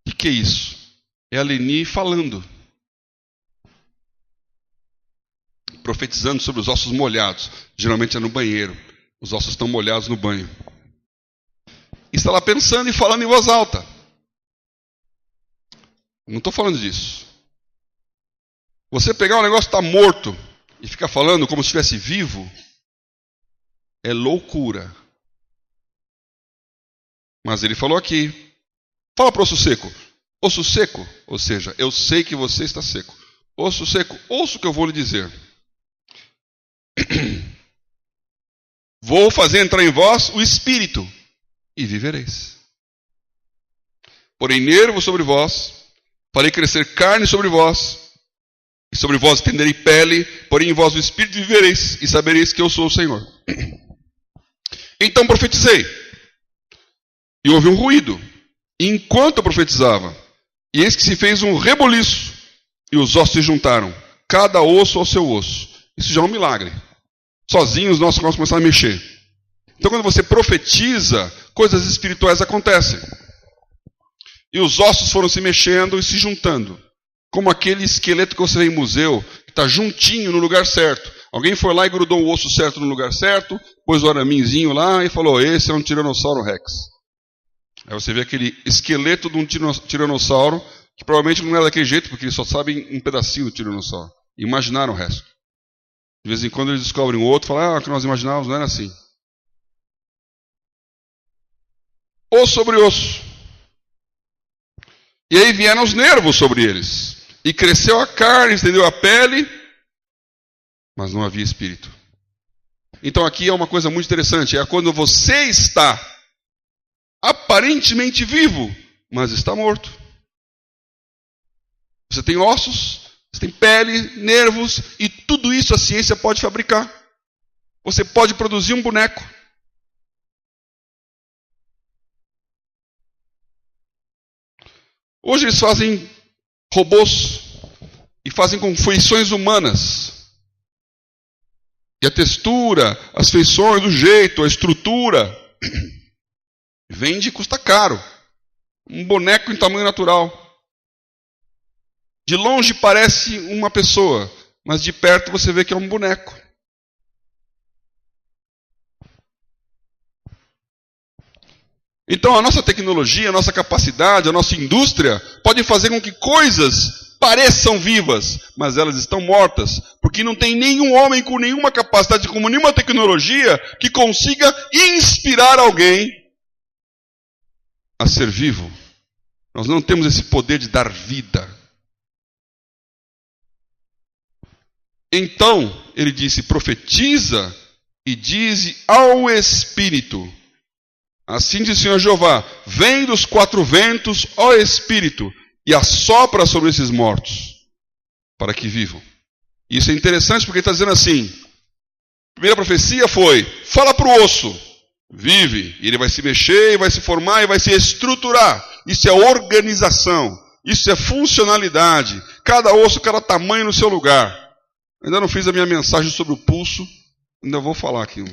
O que é isso? É a Leni falando. Profetizando sobre os ossos molhados. Geralmente é no banheiro. Os ossos estão molhados no banho. E está lá pensando e falando em voz alta. Não estou falando disso. Você pegar um negócio que está morto e ficar falando como se estivesse vivo, é loucura. Mas ele falou aqui: fala para o osso seco. Osso seco, ou seja, eu sei que você está seco. Osso seco, ouça o que eu vou lhe dizer. Vou fazer entrar em vós o Espírito, e vivereis. Porém nervo sobre vós, farei crescer carne sobre vós, e sobre vós estenderei pele, porém em vós o Espírito vivereis, e sabereis que eu sou o Senhor. Então profetizei, e houve um ruído, enquanto eu profetizava, e eis que se fez um reboliço, e os ossos se juntaram, cada osso ao seu osso, Isso já é um milagre. Sozinhos, os nossos corpos começam a mexer. Então, quando você profetiza, coisas espirituais acontecem. E os ossos foram se mexendo e se juntando. Como aquele esqueleto que você vê em museu, que está juntinho no lugar certo. Alguém foi lá e grudou o osso certo no lugar certo, pôs o araminzinho lá e falou, esse é um Tiranossauro Rex. Aí você vê aquele esqueleto de um tiranossauro, que provavelmente não era daquele jeito, porque eles só sabem um pedacinho do tiranossauro. Imaginaram o resto. De vez em quando eles descobrem o outro e falam, o que nós imaginávamos não era assim. Osso sobre osso. E aí vieram os nervos sobre eles. E cresceu a carne, estendeu a pele, mas não havia espírito. Então aqui é uma coisa muito interessante. É quando você está aparentemente vivo, mas está morto. Você tem ossos, você tem pele, nervos, e tudo isso a ciência pode fabricar. Você pode produzir um boneco. Hoje eles fazem robôs e fazem com feições humanas. E a textura, as feições, o jeito, a estrutura, vende e custa caro. Um boneco em tamanho natural. De longe parece uma pessoa, mas de perto você vê que é um boneco. Então a nossa tecnologia, a nossa capacidade, a nossa indústria pode fazer com que coisas pareçam vivas, mas elas estão mortas, porque não tem nenhum homem com nenhuma capacidade, como nenhuma tecnologia, que consiga inspirar alguém a ser vivo. Nós não temos esse poder de dar vida. Então, ele disse, profetiza e dize ao Espírito. Assim diz o Senhor Jeová, vem dos quatro ventos, ó Espírito, e assopra sobre esses mortos, para que vivam. Isso é interessante porque ele está dizendo assim, a primeira profecia foi, fala para o osso, vive, e ele vai se mexer, e vai se formar, e vai se estruturar. Isso é organização, isso é funcionalidade, cada osso, cada tamanho no seu lugar. Ainda não fiz a minha mensagem sobre o pulso, ainda vou falar aqui.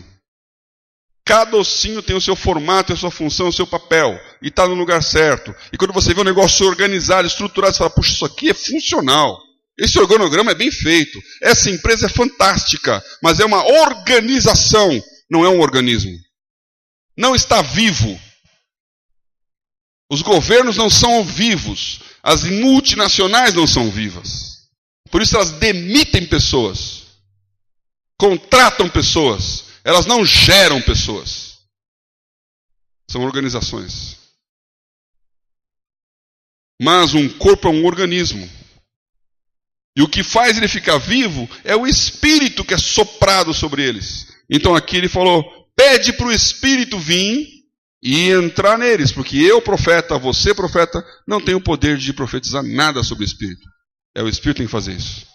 Cada ossinho tem o seu formato, tem a sua função, o seu papel, e está no lugar certo. E quando você vê um negócio organizado, estruturado, você fala, puxa, isso aqui é funcional. Esse organograma é bem feito. Essa empresa é fantástica, mas é uma organização, não é um organismo. Não está vivo. Os governos não são vivos. As multinacionais não são vivas. Por isso elas demitem pessoas. Contratam pessoas. Elas não geram pessoas. São organizações. Mas um corpo é um organismo. E o que faz ele ficar vivo é o Espírito que é soprado sobre eles. Então aqui ele falou, pede para o Espírito vir e entrar neles. Porque eu, profeta, você, profeta, não tenho o poder de profetizar nada sobre o Espírito. É o Espírito que tem que fazer isso.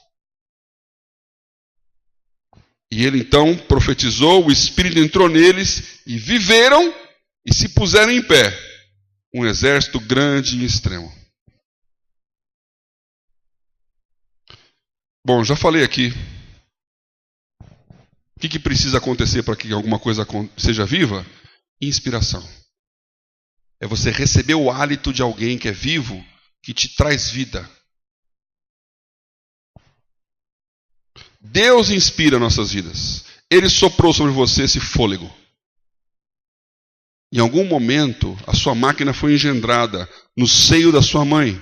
E ele então profetizou, o Espírito entrou neles e viveram e se puseram em pé. Um exército grande e extremo. Bom, já falei aqui. O que precisa acontecer para que alguma coisa seja viva? Inspiração. É você receber o hálito de alguém que é vivo, que te traz vida. Deus inspira nossas vidas. Ele soprou sobre você esse fôlego. Em algum momento, a sua máquina foi engendrada no seio da sua mãe.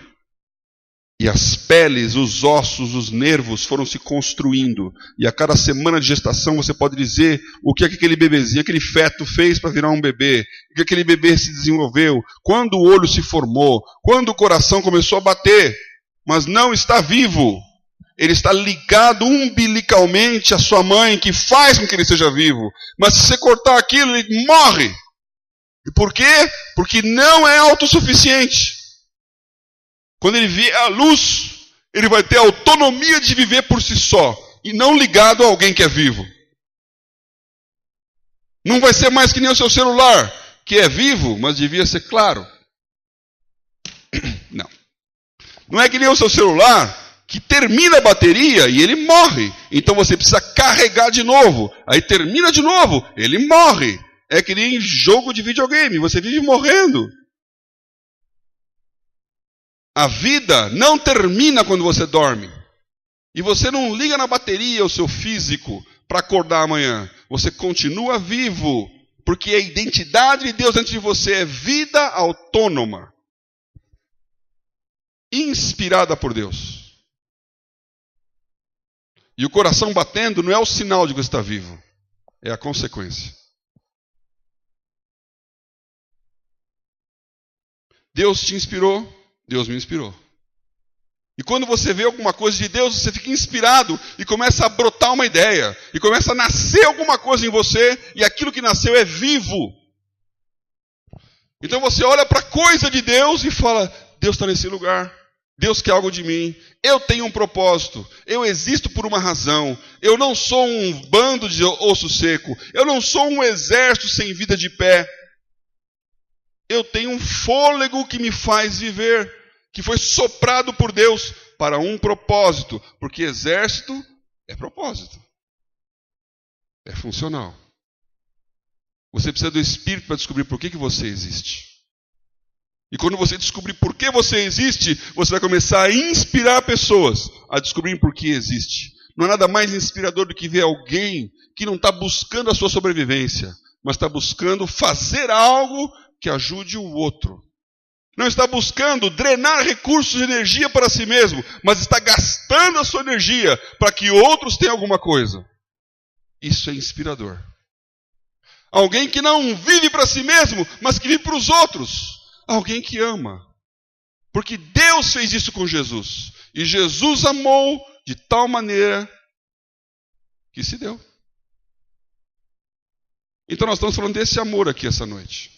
E as peles, os ossos, os nervos foram se construindo. E a cada semana de gestação você pode dizer o que aquele bebezinho, aquele feto fez para virar um bebê. O que aquele bebê se desenvolveu. Quando o olho se formou. Quando o coração começou a bater. Mas não está vivo. Ele está ligado umbilicalmente à sua mãe, que faz com que ele seja vivo. Mas se você cortar aquilo, ele morre. E por quê? Porque não é autossuficiente. Quando ele vier a luz, ele vai ter a autonomia de viver por si só. E não ligado a alguém que é vivo. Não vai ser mais que nem o seu celular, que é vivo, mas devia ser claro. Não. Não é que nem o seu celular, que termina a bateria e ele morre. Então você precisa carregar de novo. Aí termina de novo, ele morre. É que nem jogo de videogame, você vive morrendo. A vida não termina quando você dorme. E você não liga na bateria o seu físico para acordar amanhã. Você continua vivo, porque a identidade de Deus dentro de você é vida autônoma, inspirada por Deus. E o coração batendo não é o sinal de que você está vivo, é a consequência. Deus te inspirou, Deus me inspirou. E quando você vê alguma coisa de Deus, você fica inspirado e começa a brotar uma ideia. E começa a nascer alguma coisa em você, e aquilo que nasceu é vivo. Então você olha para a coisa de Deus e fala, Deus está nesse lugar. Deus quer algo de mim. Eu tenho um propósito. Eu existo por uma razão. Eu não sou um bando de osso seco. Eu não sou um exército sem vida de pé. Eu tenho um fôlego que me faz viver, que foi soprado por Deus para um propósito, porque exército é propósito, é funcional. Você precisa do Espírito para descobrir por que você existe. E quando você descobrir por que você existe, você vai começar a inspirar pessoas a descobrirem por que existe. Não há nada mais inspirador do que ver alguém que não está buscando a sua sobrevivência, mas está buscando fazer algo que ajude o outro. Não está buscando drenar recursos de energia para si mesmo, mas está gastando a sua energia para que outros tenham alguma coisa. Isso é inspirador. Alguém que não vive para si mesmo, mas que vive para os outros. Alguém que ama. Porque Deus fez isso com Jesus. E Jesus amou de tal maneira que se deu. Então nós estamos falando desse amor aqui essa noite.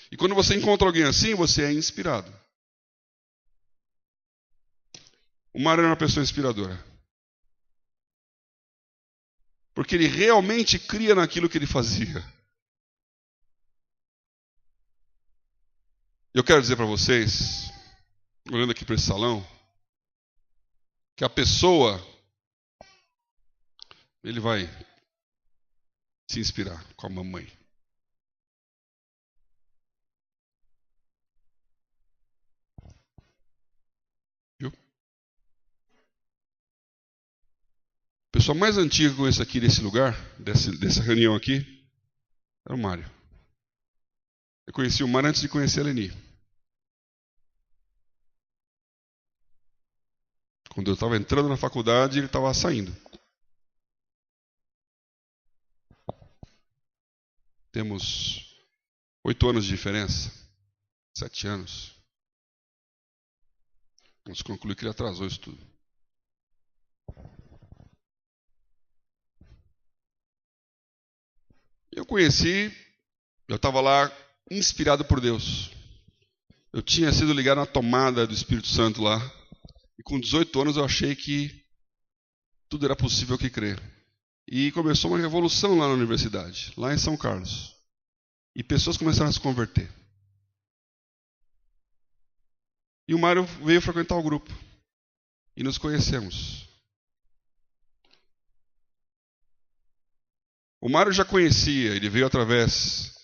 E quando você encontra alguém assim, você é inspirado. O Mário era uma pessoa inspiradora. Porque ele realmente cria naquilo que ele fazia. Eu quero dizer para vocês, olhando aqui para esse salão, que a pessoa, ele vai se inspirar com a mamãe. Viu? A pessoa mais antiga que eu conheço aqui desse lugar, dessa reunião aqui, era o Mário. Eu conheci o Mário antes de conhecer a Leni. Quando eu estava entrando na faculdade, ele estava saindo. Temos 8 anos de diferença. 7 anos. Vamos concluir que ele atrasou isso tudo. Eu conheci, eu estava lá inspirado por Deus. Eu tinha sido ligado na tomada do Espírito Santo lá. E com 18 anos eu achei que tudo era possível que crer. E começou uma revolução lá na universidade, lá em São Carlos. E pessoas começaram a se converter. E o Mário veio frequentar o grupo. E nos conhecemos. O Mário já conhecia, ele veio através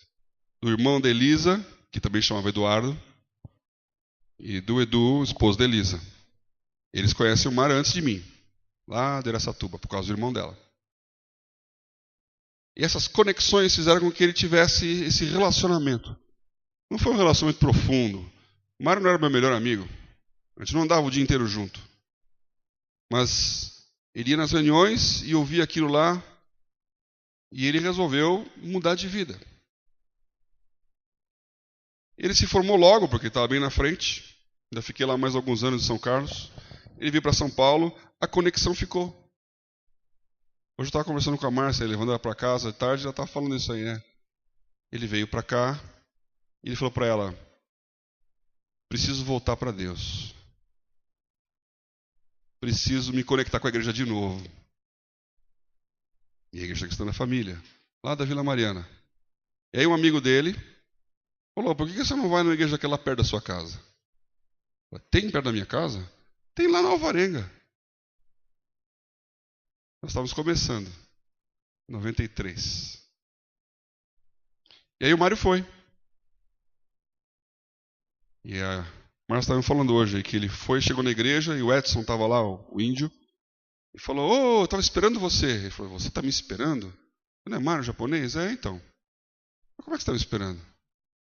do irmão da Elisa, que também chamava Eduardo, e do Edu, esposo da Elisa. Eles conhecem o Mário antes de mim, lá de Araçatuba, por causa do irmão dela. E essas conexões fizeram com que ele tivesse esse relacionamento. Não foi um relacionamento profundo. O Mário não era meu melhor amigo. A gente não andava o dia inteiro junto. Mas ele ia nas reuniões e ouvia aquilo lá. E ele resolveu mudar de vida. Ele se formou logo, porque estava bem na frente. Ainda fiquei lá mais alguns anos em São Carlos. Ele veio para São Paulo, a conexão ficou. Hoje eu estava conversando com a Márcia, levando ela para casa de tarde, ela estava falando isso aí, né? Ele veio para cá e ele falou para ela, preciso voltar para Deus. Preciso me conectar com a igreja de novo. E a igreja cristã da família, lá da Vila Mariana. E aí um amigo dele falou, por que você não vai na igreja daquela perto da sua casa? Tem perto da minha casa? Tem lá na Alvarenga. Nós estávamos começando. 93. E aí o Mário foi. E a Márcia estava me falando hoje que ele foi, chegou na igreja e o Edson estava lá, o índio, e falou: "Ô, eu estava esperando você." Ele falou: "Você está me esperando?" Não é Mário japonês? É, então. Mas como é que você está me esperando?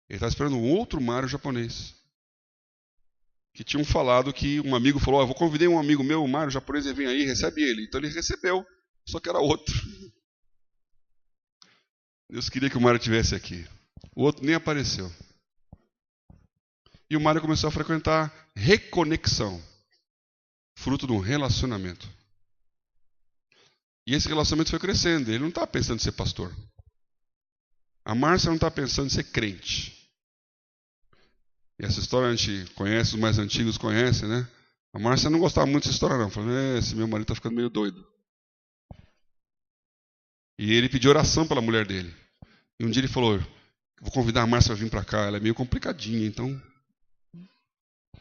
Ele estava esperando um outro Mário japonês. Que tinham falado que um amigo falou: "Eu vou convidar um amigo meu, o Mário japonês, ele vem aí, recebe ele." Então ele recebeu, só que era outro. Deus queria que o Mário estivesse aqui. O outro nem apareceu. E o Mário começou a frequentar Reconexão, fruto de um relacionamento. E esse relacionamento foi crescendo. Ele não está pensando em ser pastor. A Márcia não está pensando em ser crente. E essa história a gente conhece, os mais antigos conhecem, né? A Márcia não gostava muito dessa história, não. Falando: "Esse meu marido está ficando meio doido." E ele pediu oração pela mulher dele. E um dia ele falou: "Vou convidar a Márcia para vir para cá. Ela é meio complicadinha, então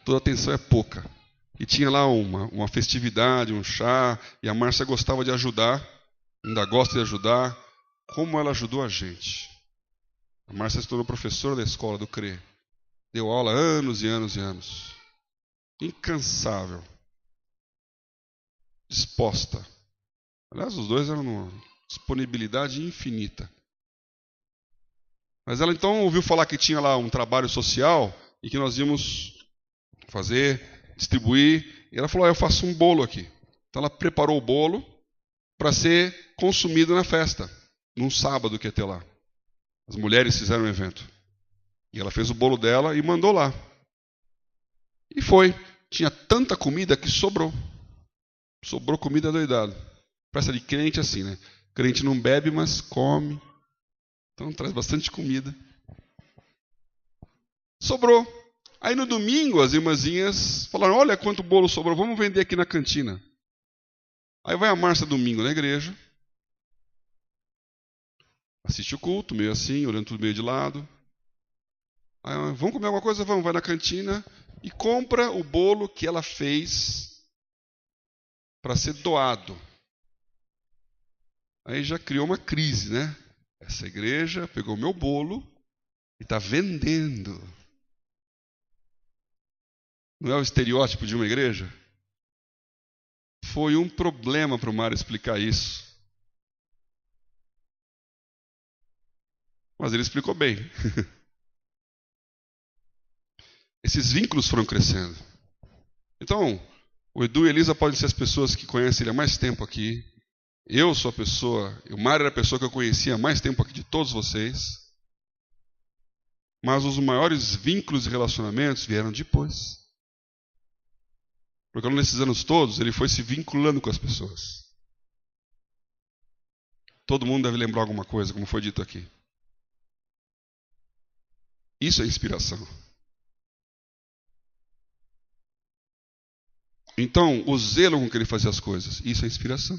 toda atenção é pouca." E tinha lá uma festividade, um chá, e a Márcia gostava de ajudar, ainda gosta de ajudar, como ela ajudou a gente. A Márcia se tornou professora da escola do CRE. Deu aula anos e anos e anos. Incansável. Disposta. Aliás, os dois eram numa disponibilidade infinita. Mas ela então ouviu falar que tinha lá um trabalho social e que nós íamos fazer, distribuir. E ela falou: "Eu faço um bolo aqui." Então ela preparou o bolo para ser consumido na festa, num sábado que ia ter lá. As mulheres fizeram um evento. E ela fez o bolo dela e mandou lá. E foi. Tinha tanta comida que sobrou. Sobrou comida doidado. Festa de crente assim, né? Crente não bebe, mas come. Então traz bastante comida. Sobrou. Aí no domingo as irmãzinhas falaram: "Olha quanto bolo sobrou, vamos vender aqui na cantina." Aí vai a Márcia domingo na igreja. Assiste o culto, meio assim, olhando tudo meio de lado. Aí, vamos comer alguma coisa? Vamos, vai na cantina e compra o bolo que ela fez para ser doado. Aí já criou uma crise, né? Essa igreja pegou meu bolo e está vendendo. Não é o estereótipo de uma igreja? Foi um problema para o Mário explicar isso. Mas ele explicou bem. Esses vínculos foram crescendo. Então, o Edu e a Elisa podem ser as pessoas que conhecem ele há mais tempo aqui. Eu sou a pessoa, o Mário era a pessoa que eu conhecia há mais tempo aqui de todos vocês. Mas os maiores vínculos e relacionamentos vieram depois. Porque nesses anos todos, ele foi se vinculando com as pessoas. Todo mundo deve lembrar alguma coisa, como foi dito aqui. Isso é inspiração. Então, o zelo com que ele fazia as coisas, isso é inspiração.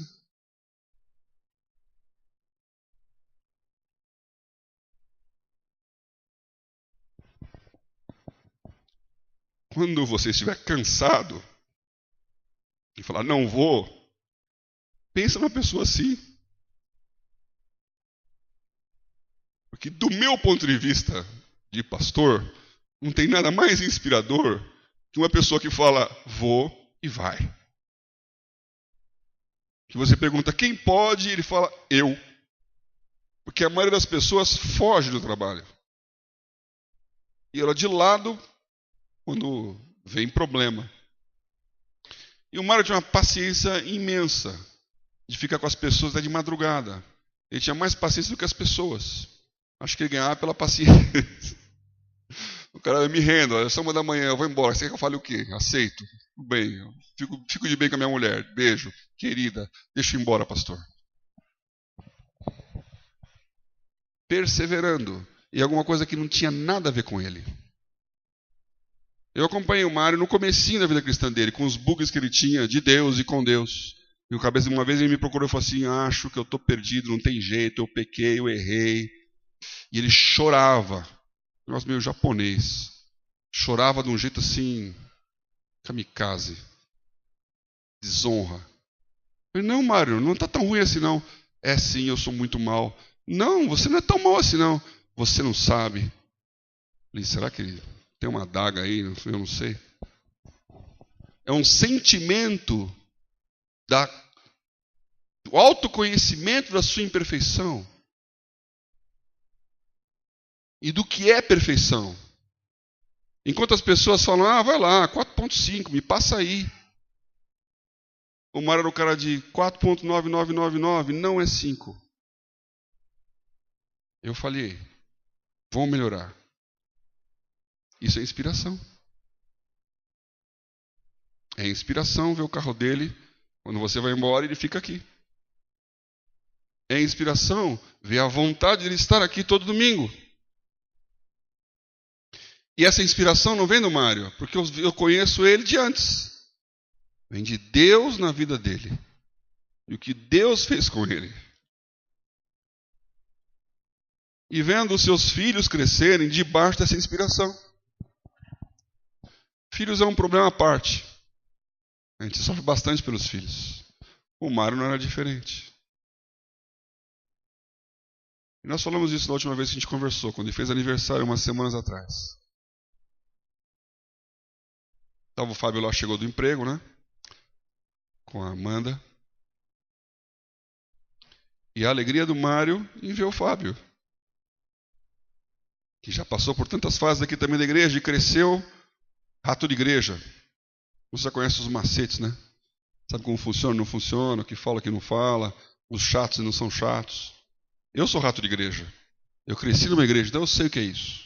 Quando você estiver cansado e falar: "Não vou", pensa numa pessoa assim. Porque do meu ponto de vista de pastor, não tem nada mais inspirador que uma pessoa que fala: "Vou", e vai. Que você pergunta: "Quem pode?" E ele fala: "Eu." Porque a maioria das pessoas foge do trabalho. E ela de lado quando vem problema. E o Mário tinha uma paciência imensa de ficar com as pessoas até de madrugada. Ele tinha mais paciência do que as pessoas. Acho que ele ganhava pela paciência. O cara: "Eu me rendo, é só 1h, eu vou embora. Você quer que eu fale o quê?" "Aceito." "Tudo bem, eu fico de bem com a minha mulher. Beijo, querida. Deixa eu ir embora, pastor." Perseverando em alguma coisa que não tinha nada a ver com ele. Eu acompanhei o Mário no comecinho da vida cristã dele, com os bugs que ele tinha de Deus e com Deus. E uma vez ele me procurou e falou assim: "Acho que eu estou perdido, não tem jeito, eu pequei, eu errei." E ele chorava. Um negócio meio japonês. Chorava de um jeito assim, kamikaze. desonra. Eu falei, não, Mário, não está tão ruim assim não. É sim, eu sou muito mal. Não, você não é tão mal assim não. Você não sabe. Eu falei, será que tem uma adaga aí? Eu não sei. É um sentimento do autoconhecimento da sua imperfeição. E do que é perfeição. Enquanto as pessoas falam, vai lá, 4.5, me passa aí. O Mário era o cara de 4.9999, não é 5. Eu falei, vou melhorar. Isso é inspiração. É inspiração ver o carro dele, quando você vai embora, ele fica aqui. É inspiração ver a vontade de ele estar aqui todo domingo. E essa inspiração não vem do Mário, porque eu conheço ele de antes. Vem de Deus na vida dele. E o que Deus fez com ele. E vendo os seus filhos crescerem debaixo dessa inspiração. Filhos é um problema à parte. A gente sofre bastante pelos filhos. O Mário não era diferente. E nós falamos isso na última vez que a gente conversou, quando ele fez aniversário umas semanas atrás. Então o Fábio lá chegou do emprego, né? Com a Amanda. E a alegria do Mário em ver o Fábio. Que já passou por tantas fases aqui também da igreja e cresceu rato de igreja. Você já conhece os macetes, né? Sabe como funciona, não funciona, o que fala, o que não fala, os chatos e não são chatos. Eu sou rato de igreja. Eu cresci numa igreja, então eu sei o que é isso.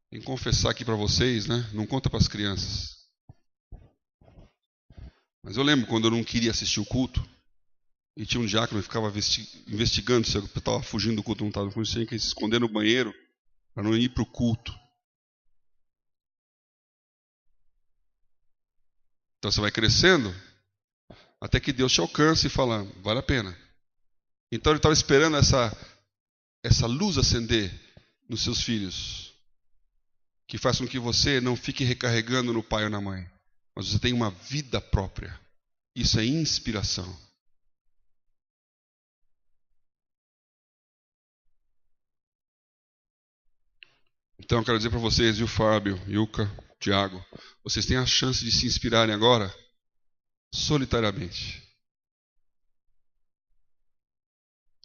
Tem que confessar aqui para vocês, né? Não conta para as crianças. Mas eu lembro quando eu não queria assistir o culto, e tinha um diácono que ficava investigando se eu estava fugindo do culto ou não estava fugindo, tinha que se esconder no banheiro para não ir para o culto. Então você vai crescendo, até que Deus te alcance e fala, vale a pena. Então ele estava esperando essa luz acender nos seus filhos, que faz com que você não fique recarregando no pai ou na mãe, mas você tenha uma vida própria. Isso é inspiração. Então eu quero dizer para vocês, viu, Fábio, Ilka, Tiago, vocês têm a chance de se inspirarem agora, solitariamente.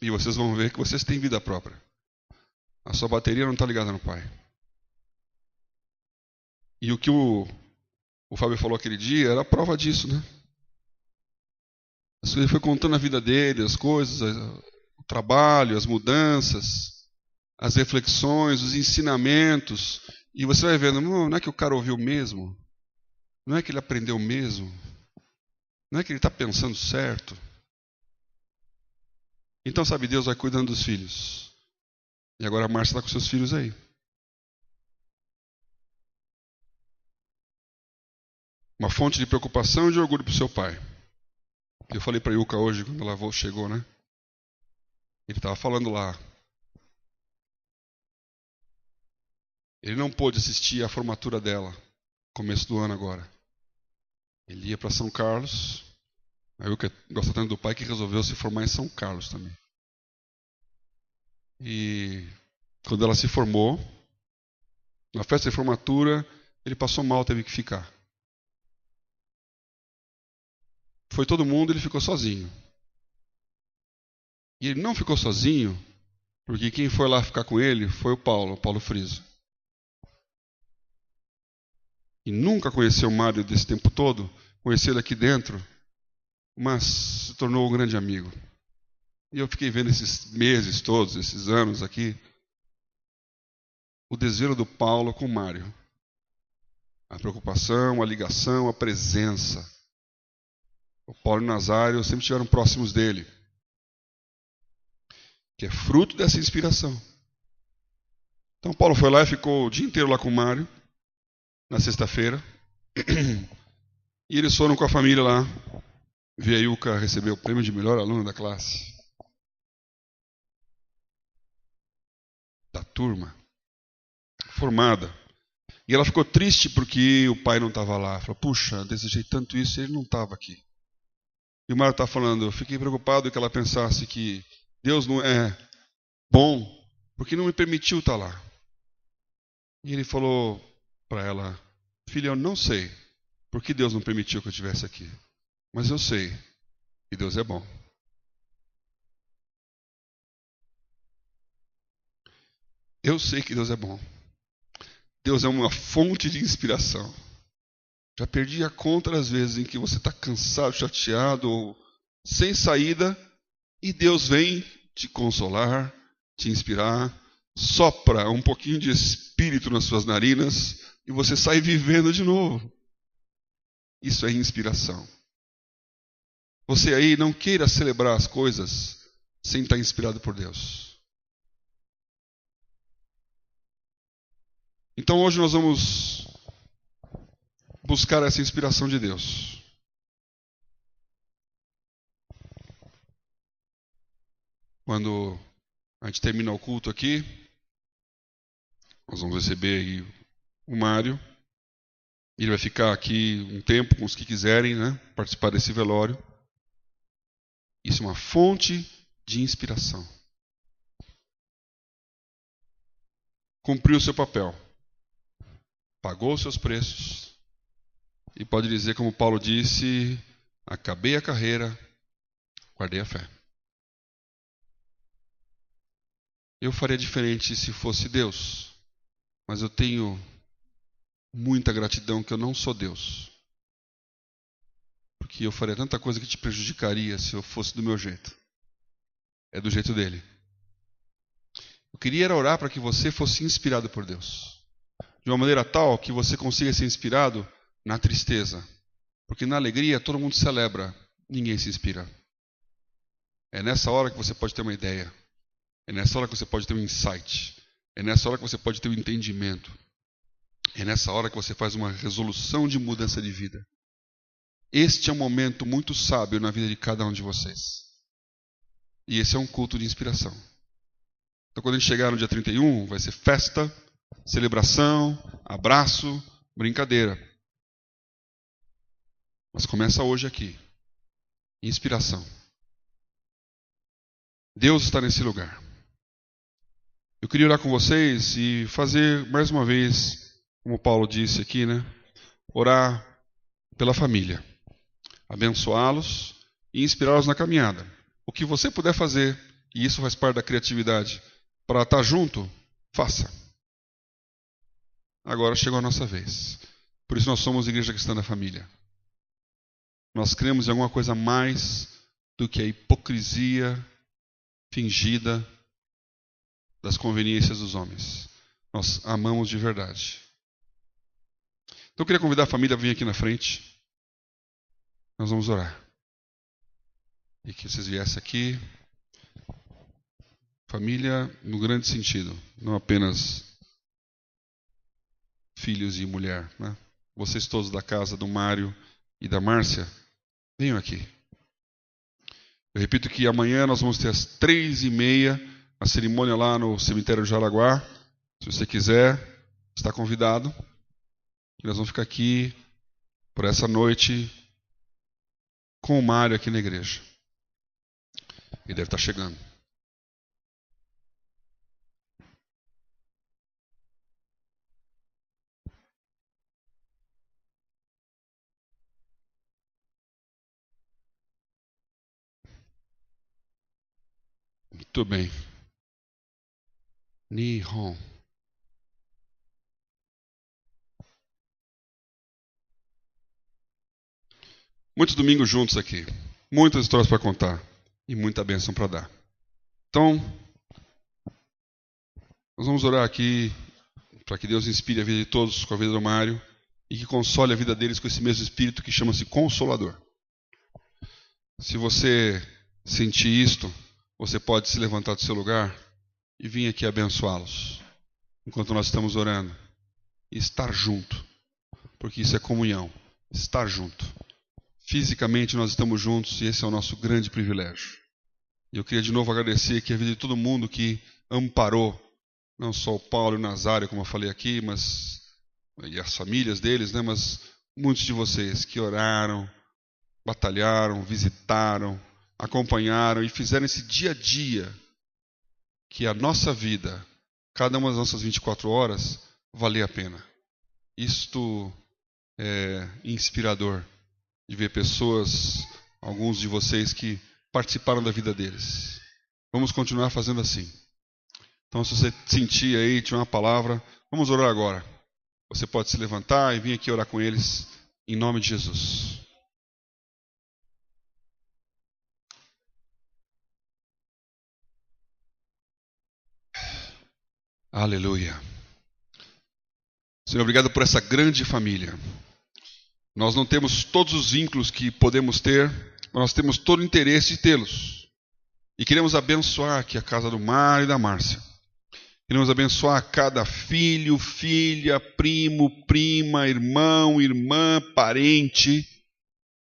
E vocês vão ver que vocês têm vida própria. A sua bateria não está ligada no pai. E o que o Fábio falou aquele dia era a prova disso, né? Ele foi contando a vida dele, as coisas, o trabalho, as mudanças, as reflexões, os ensinamentos. E você vai vendo, não é que o cara ouviu mesmo? Não é que ele aprendeu mesmo? Não é que ele está pensando certo? Então, sabe, Deus vai cuidando dos filhos. E agora a Márcia está com seus filhos aí. Uma fonte de preocupação e de orgulho para o seu pai. Eu falei para a Ilka hoje, quando ela chegou, né? Ele estava falando lá. Ele não pôde assistir à formatura dela, começo do ano agora. Ele ia para São Carlos. A Ilka gosta tanto do pai que resolveu se formar em São Carlos também. E quando ela se formou, na festa de formatura, ele passou mal, teve que ficar. Foi todo mundo, ele ficou sozinho. E ele não ficou sozinho, porque quem foi lá ficar com ele foi o Paulo Friso. E nunca conheceu o Mário desse tempo todo, conheceu ele aqui dentro, mas se tornou um grande amigo. E eu fiquei vendo esses meses todos, esses anos aqui, o desvelo do Paulo com o Mário. A preocupação, a ligação, a presença. O Paulo e o Nazário sempre estiveram próximos dele. Que é fruto dessa inspiração. Então Paulo foi lá e ficou o dia inteiro lá com o Mário, na sexta-feira. E eles foram com a família lá. Ver a Ilka receber o prêmio de melhor aluno da classe. Da turma. Formada. E ela ficou triste porque o pai não estava lá. Falou, puxa, desejei tanto isso e ele não estava aqui. E o Mário está falando, eu fiquei preocupado que ela pensasse que Deus não é bom porque não me permitiu estar lá. E ele falou para ela, filha, eu não sei por que Deus não permitiu que eu estivesse aqui. Mas eu sei que Deus é bom. Eu sei que Deus é bom. Deus é uma fonte de inspiração. Já perdi a conta das vezes em que você está cansado, chateado, ou sem saída, e Deus vem te consolar, te inspirar, sopra um pouquinho de espírito nas suas narinas, e você sai vivendo de novo. Isso é inspiração. Você aí não queira celebrar as coisas sem estar inspirado por Deus. Então hoje nós vamos buscar essa inspiração de Deus. Quando a gente terminar o culto aqui, nós vamos receber aí o Mário. Ele vai ficar aqui um tempo com os que quiserem, né, participar desse velório. Isso é uma fonte de inspiração. Cumpriu o seu papel. Pagou os seus preços. E pode dizer, como Paulo disse, acabei a carreira, guardei a fé. Eu faria diferente se fosse Deus. Mas eu tenho muita gratidão que eu não sou Deus. Porque eu faria tanta coisa que te prejudicaria se eu fosse do meu jeito. É do jeito dele. Eu queria orar para que você fosse inspirado por Deus. De uma maneira tal que você consiga ser inspirado na tristeza. Porque na alegria todo mundo celebra, ninguém se inspira. É nessa hora que você pode ter uma ideia. É nessa hora que você pode ter um insight. É nessa hora que você pode ter um entendimento. É nessa hora que você faz uma resolução de mudança de vida. Este é um momento muito sábio na vida de cada um de vocês. E esse é um culto de inspiração. Então quando a gente chegar no dia 31, vai ser festa, celebração, abraço, brincadeira. Mas começa hoje aqui. Inspiração. Deus está nesse lugar. Eu queria orar com vocês e fazer mais uma vez, como Paulo disse aqui, né? Orar pela família. Abençoá-los e inspirá-los na caminhada. O que você puder fazer, e isso faz parte da criatividade, para estar junto, faça. Agora chegou a nossa vez. Por isso nós somos Igreja Cristã da Família. Nós cremos em alguma coisa mais do que a hipocrisia fingida das conveniências dos homens. Nós amamos de verdade. Então eu queria convidar a família a vir aqui na frente. Nós vamos orar. E que vocês viessem aqui. Família no grande sentido. Não apenas filhos e mulher. Né? Vocês todos da casa do Mário e da Márcia, venham aqui. Eu repito que amanhã nós vamos ter às 3h30 a cerimônia lá no cemitério de Jaraguá. Se você quiser, está convidado. E nós vamos ficar aqui por essa noite com o Mário aqui na igreja. Ele deve estar chegando. Muito bem. Nihon. Muitos domingos juntos aqui. Muitas histórias para contar. E muita bênção para dar. Então, nós vamos orar aqui para que Deus inspire a vida de todos com a vida do Mário e que console a vida deles com esse mesmo espírito que chama-se Consolador. Se você sentir isto, você pode se levantar do seu lugar e vir aqui abençoá-los enquanto nós estamos orando. E estar junto, porque isso é comunhão. Estar junto. Fisicamente nós estamos juntos e esse é o nosso grande privilégio. E eu queria de novo agradecer aqui a vida de todo mundo que amparou, não só o Paulo e o Nazário, como eu falei aqui, mas e as famílias deles, né? Mas muitos de vocês que oraram, batalharam, visitaram, acompanharam e fizeram esse dia a dia que a nossa vida, cada uma das nossas 24 horas, valia a pena. Isto é inspirador de ver pessoas, alguns de vocês que participaram da vida deles. Vamos continuar fazendo assim. Então, se você sentir aí, tiver uma palavra, vamos orar agora. Você pode se levantar e vir aqui orar com eles, em nome de Jesus. Aleluia. Senhor, obrigado por essa grande família. Nós não temos todos os vínculos que podemos ter, mas nós temos todo o interesse de tê-los. E queremos abençoar aqui a casa do Mário e da Márcia. Queremos abençoar cada filho, filha, primo, prima, irmão, irmã, parente.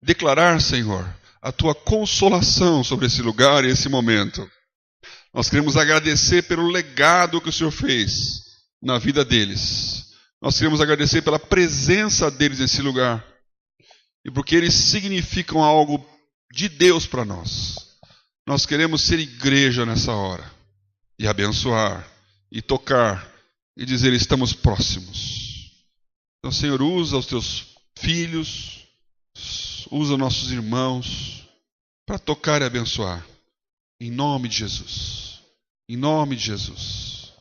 Declarar, Senhor, a Tua consolação sobre esse lugar e esse momento. Nós queremos agradecer pelo legado que o Senhor fez na vida deles. Nós queremos agradecer pela presença deles nesse lugar. E porque eles significam algo de Deus para nós. Nós queremos ser igreja nessa hora. E abençoar. E tocar. E dizer, estamos próximos. Então, Senhor, usa os Teus filhos. Usa nossos irmãos. Para tocar e abençoar. Em nome de Jesus. Em nome de Jesus.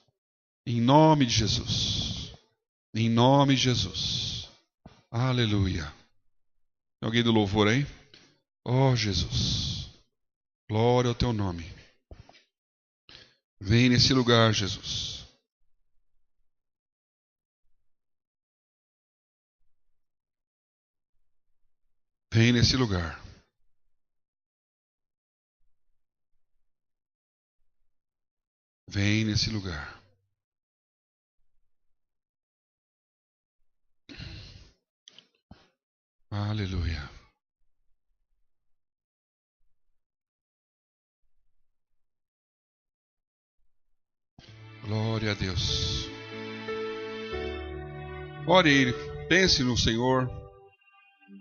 Em nome de Jesus. Em nome de Jesus. Aleluia. Tem alguém do louvor aí? Oh, Jesus. Glória ao Teu nome. Vem nesse lugar, Jesus. Vem nesse lugar. Vem nesse lugar. Aleluia. Glória a Deus. Ore, pense no Senhor.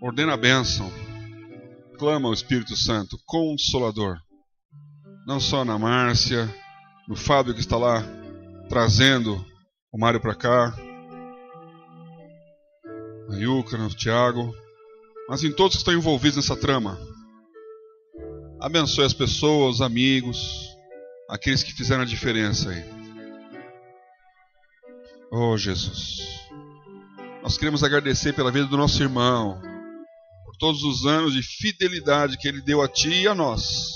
Ordena a bênção. Clama ao Espírito Santo, Consolador. Não só na Márcia, no Fábio que está lá trazendo o Mário para cá, na Yuka, no Tiago, mas em todos que estão envolvidos nessa trama. Abençoe as pessoas, os amigos, aqueles que fizeram a diferença aí. Oh, Jesus. Nós queremos agradecer pela vida do nosso irmão, por todos os anos de fidelidade que ele deu a Ti e a nós.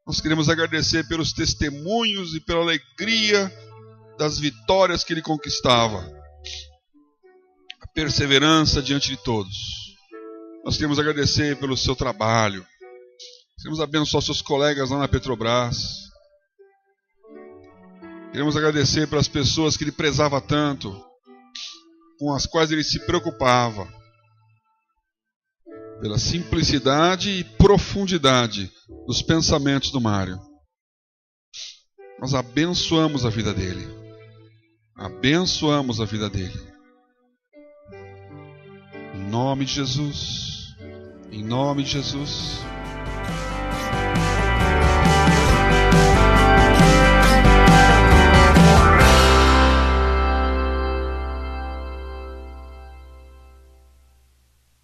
Nós queremos agradecer pelos testemunhos e pela alegria das vitórias que ele conquistava. A perseverança diante de todos. Nós queremos agradecer pelo seu trabalho. Queremos abençoar seus colegas lá na Petrobras. Queremos agradecer pelas pessoas que ele prezava tanto, com as quais ele se preocupava. Pela simplicidade e profundidade dos pensamentos do Mário. Nós abençoamos a vida dele. Abençoamos a vida dele. Em nome de Jesus. Em nome de Jesus.